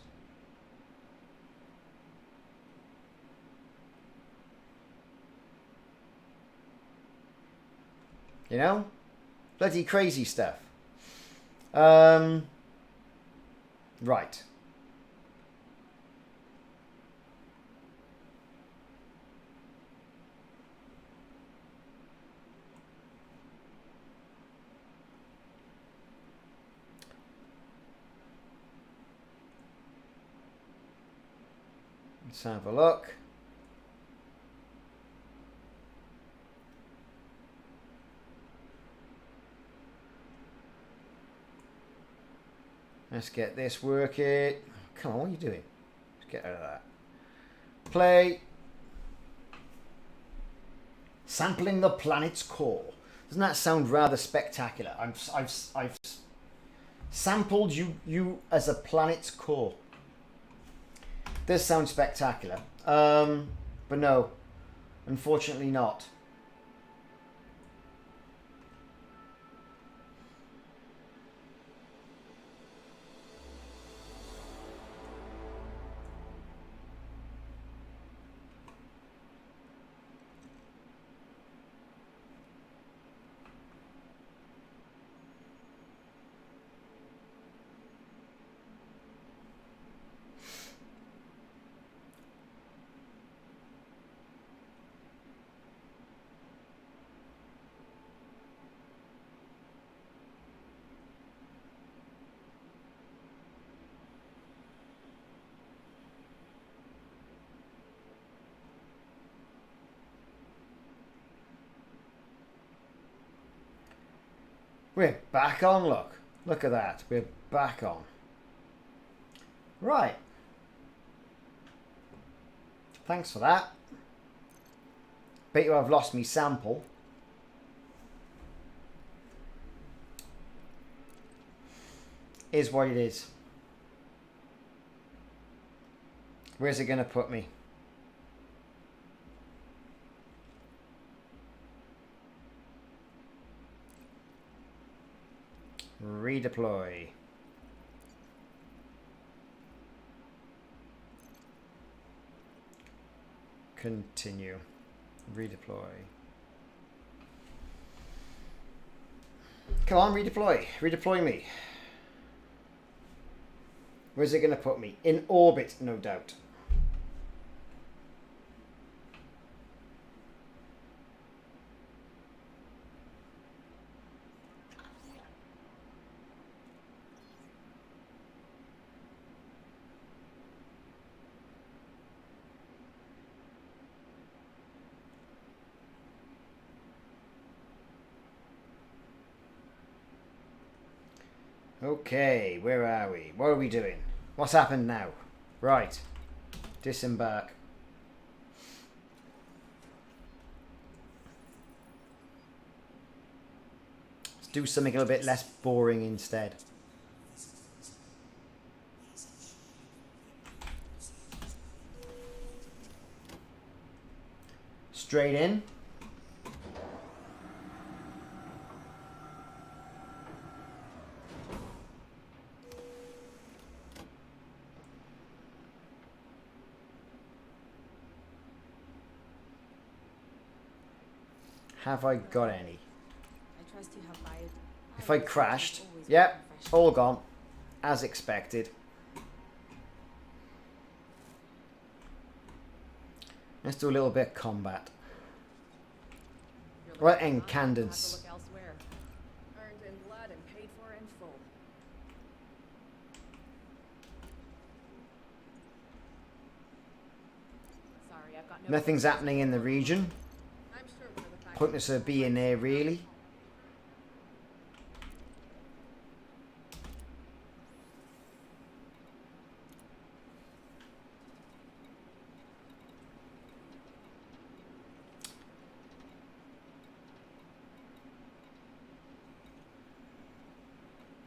You know? Bloody crazy stuff. Right. Let's have a look. Let's get this working. Come on, what are you doing? Let's get out of that. Play. Sampling the planet's core. Doesn't that sound rather spectacular? I've sampled you as a planet's core. This sounds spectacular. But no, unfortunately not. We're back on, look. Look at that. We're back on. Right. Thanks for that. Bet you I've lost me sample. Is what it is. Where's it going to put me? Redeploy. Continue. Redeploy. Come on, redeploy. Redeploy me. Where's it going to put me? In orbit, no doubt. Okay, where are we? What are we doing? What's happened now? Right. Disembark. Let's do something a little bit less boring instead. Straight in. Have I got any? I trust you have bio. If I crashed, yep, all gone, as expected. Let's do a little bit of combat. Right, incandescence. Earned in blood and paid for in full. Sorry, I've got no. Nothing's happening in the region. I'm sure one of the factors. Pointless of being there, really.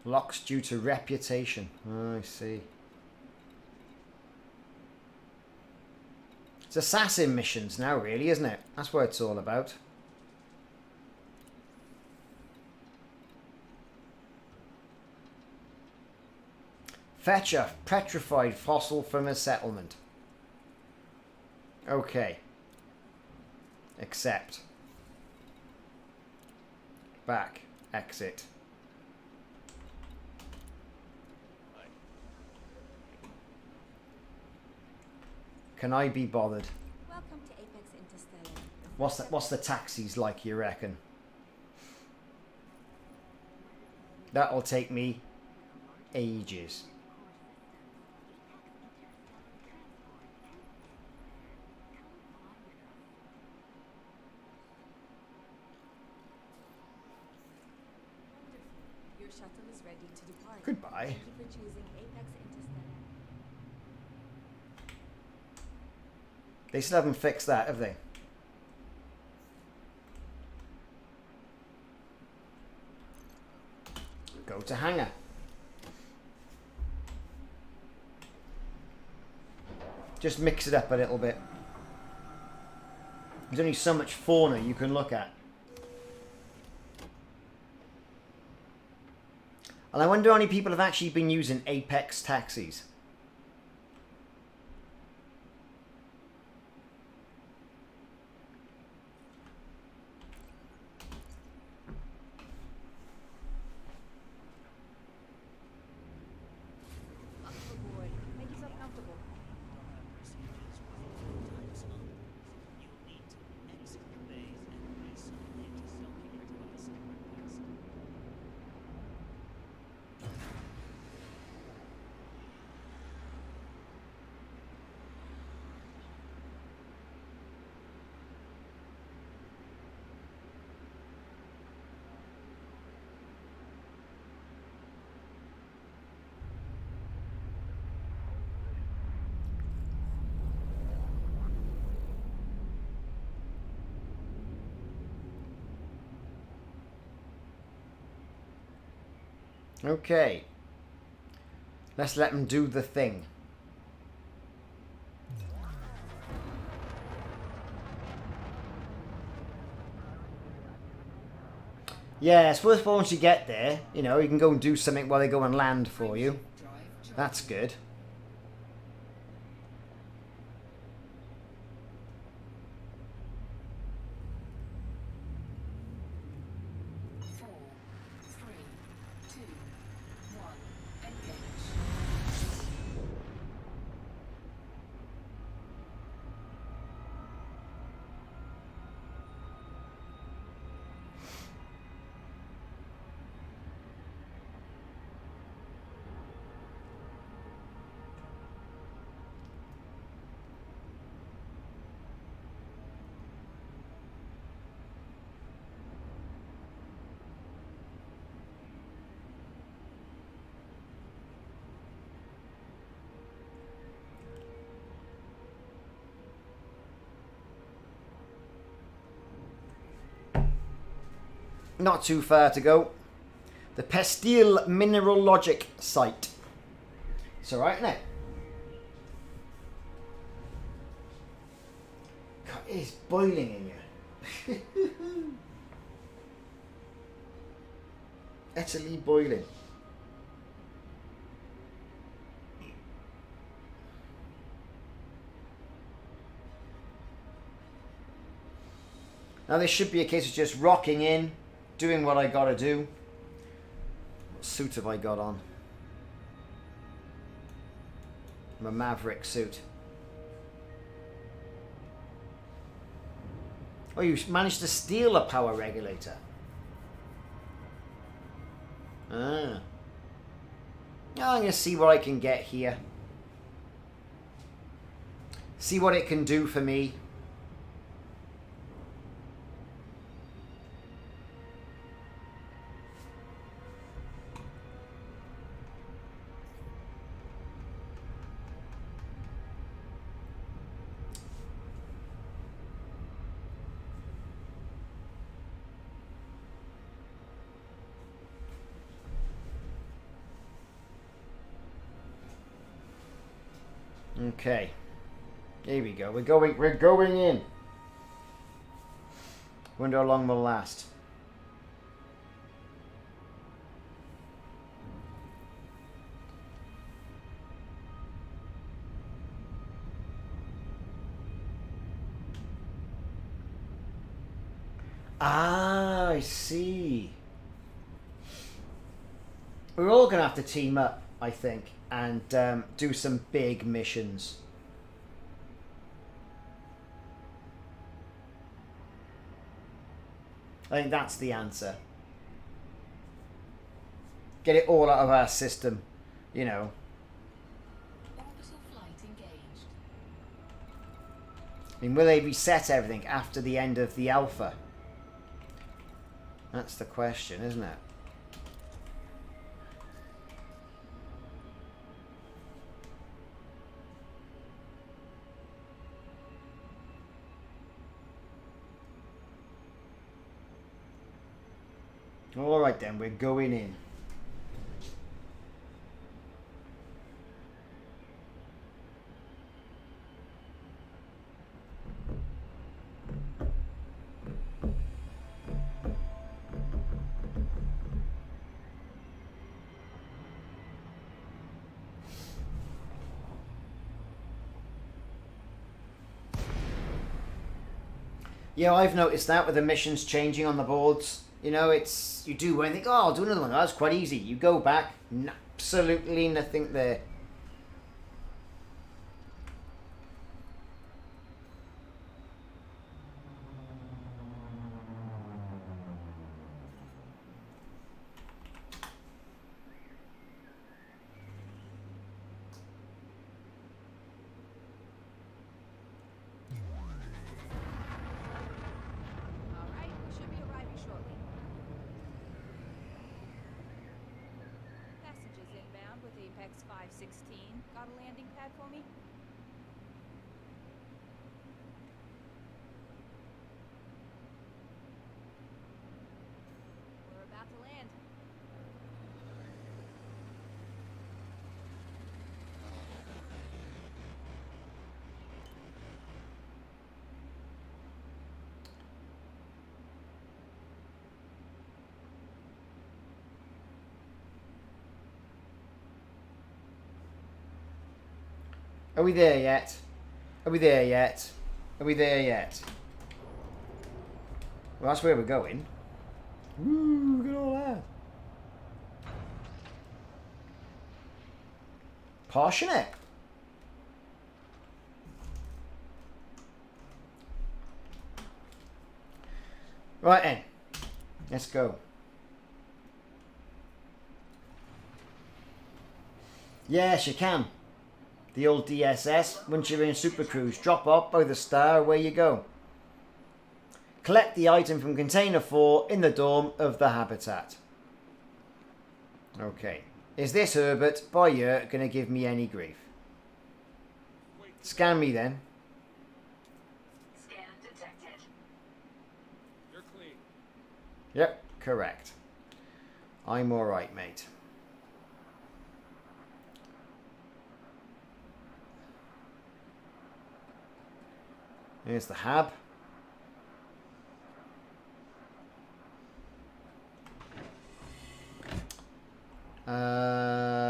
Locks due to reputation. Oh, I see. It's assassin missions now, really, isn't it? That's what it's all about. Fetch a petrified fossil from a settlement. Okay. Accept. Back. Exit. Can I be bothered? Welcome to Apex Interstellar. What's the taxis like, you reckon? That'll take me ages. Your shuttle is ready to depart. Goodbye. Thank you for choosing Apex Interstellar. They still haven't fixed that, have they? Go to hangar. Just mix it up a little bit. There's only so much fauna you can look at. And I wonder how many people have actually been using Apex taxis. Welcome aboard. Make yourself comfortable. Okay. Let's let them do the thing. Yeah, I suppose once you get there, you know, you can go and do something while they go and land for you. That's good. Not too far to go. The Pestile Mineralogic Site. It's alright, isn't it? God, it is boiling in here. Utterly boiling. Now this should be a case of just rocking in, doing what I gotta do. What suit have I got on? My Maverick suit. Oh, you managed to steal a power regulator. Ah. Now I'm gonna see what I can get here. See what it can do for me. Okay, here we go. We're going in. Wonder how long we'll last. Ah, I see. We're all gonna have to team up, I think, and do some big missions. I think that's the answer. Get it all out of our system, you know. Orbital flight engaged. I mean, will they reset everything after the end of the alpha? That's the question, isn't it? Alright then, we're going in. Yeah, I've noticed that with the missions changing on the boards. You know, it's, you do one and think, oh, I'll do another one. That's quite easy. You go back, absolutely nothing there. Alright, we should be arriving shortly. Passengers inbound with Apex 516. Got a landing pad for me? We're about to land. Are we there yet? Are we there yet? Are we there yet? Well, that's where we're going. Woo, look at all that. Passionate. Right then. Let's go. Yes, you can. The old DSS, once you're in Super Cruise, drop off by the star, away you go. Collect the item from container 4 in the dorm of the habitat. Okay. Is this Herbert, by year, going to give me any grief? Scan me then. Scan detected. You're clean. Yep, correct. I'm alright, mate. Here's the hab.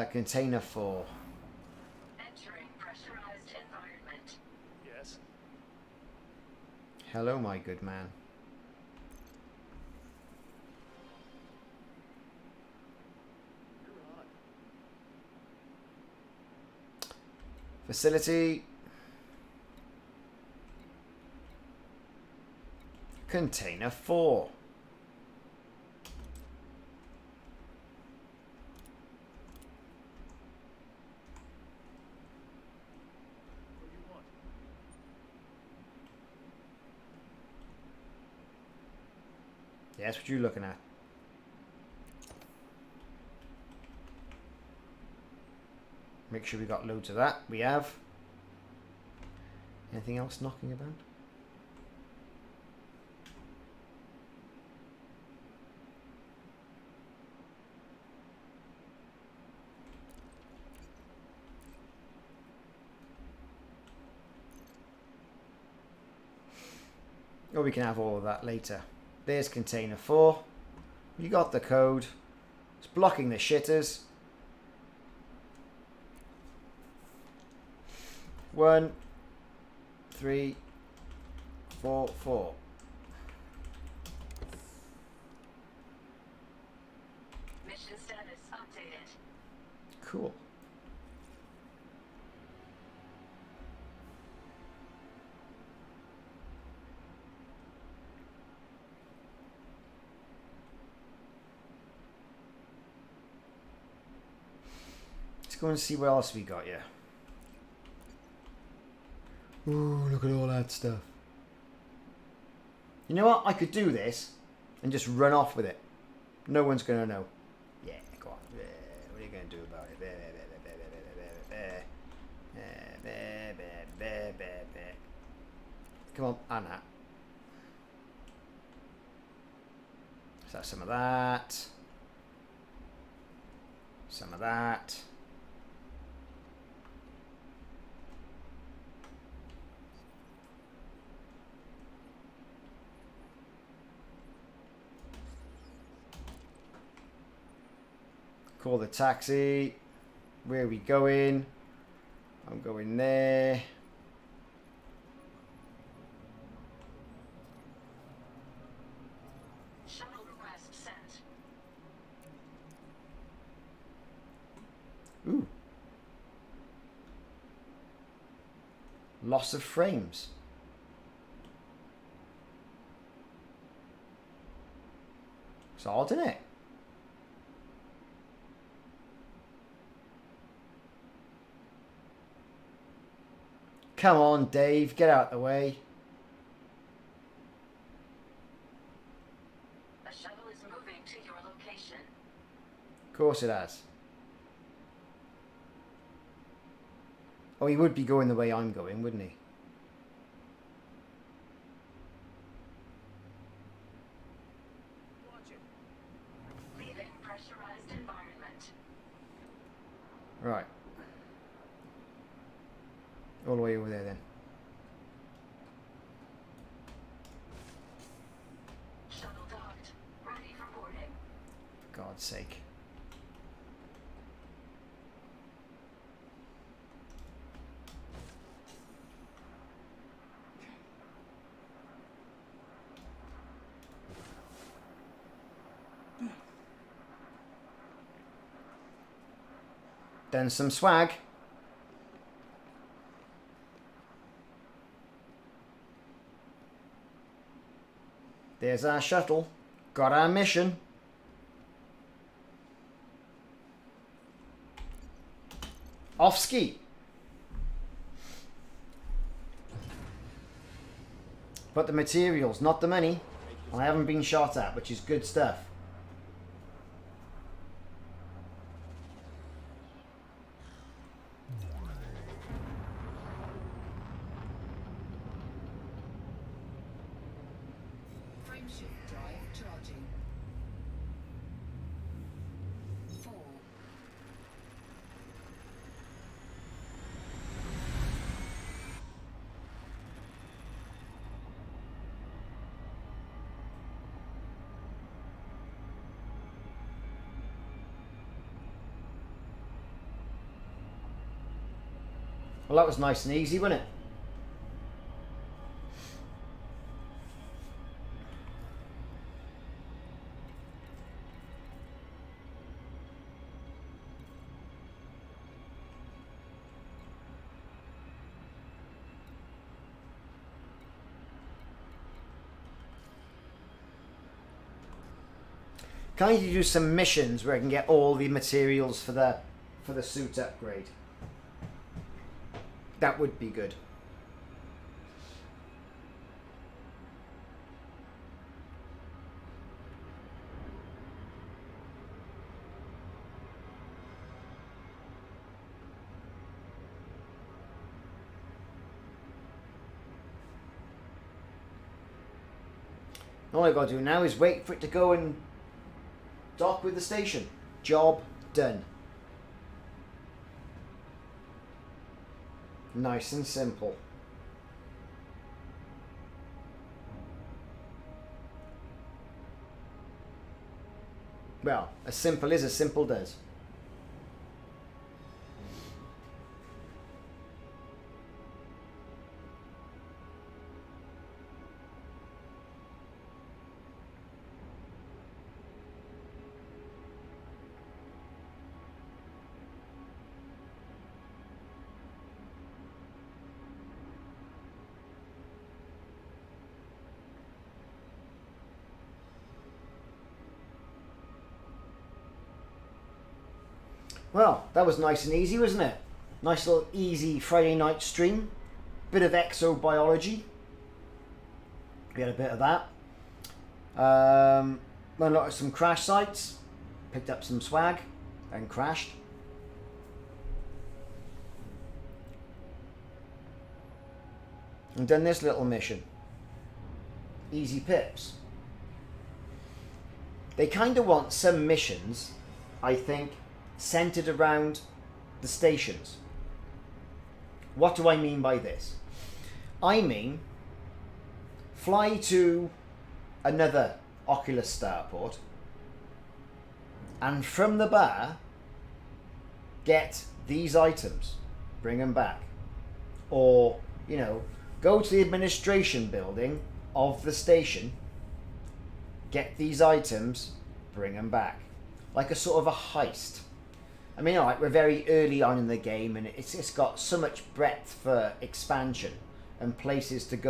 Container 4. Entering pressurized environment. Yes. Hello, my good man. You're on. Facility. Container 4. What do you want? Yeah, that's what you're looking at. Make sure we got loads of that. We have. Anything else knocking about? Or we can have all of that later. There's container 4. You got the code. It's blocking the shitters. 1, 3, 4, 4. Mission status updated. Cool. Let's go and see what else we got here. Ooh, look at all that stuff. You know what? I could do this and just run off with it. No one's going to know. Yeah, go on. What are you going to do about it? Come on, Anna. So some of that. Some of that. Call the taxi. Where are we going? I'm going there. Shuttle request sent. Ooh. Loss of frames. It's odd, isn't it? Come on, Dave, get out the way. The shuttle is moving to your location. Of course it has. Oh, he would be going the way I'm going, wouldn't he? Watch it. Leaving pressurized environment. Right. All the way over there then. Shuttle docked. Ready for boarding. God's sake. Then some swag. There's our shuttle. Got our mission. Off ski. But the materials, not the money. I haven't been shot at, which is good stuff. Frameshift drive charging. 4. Well, that was nice and easy, wasn't it? Can I do some missions where I can get all the materials for the suit upgrade? That would be good. All I gotta do now is wait for it to go and dock with the station. Job done. Nice and simple. Well, as simple as simple does. Well, that was nice and easy, wasn't it? Nice little easy Friday night stream. Bit of exobiology. We had a bit of that. Went out to some crash sites. Picked up some swag and crashed. And done this little mission. Easy pips. They kind of want some missions, I think, centered around the stations. What do I mean by this? I mean, fly to another Oculus starport, and from the bar, get these items, bring them back. Or, you know, go to the administration building of the station, get these items, bring them back. Like a sort of a heist. I mean, alright, we're very early on in the game and it's got so much breadth for expansion and places to go.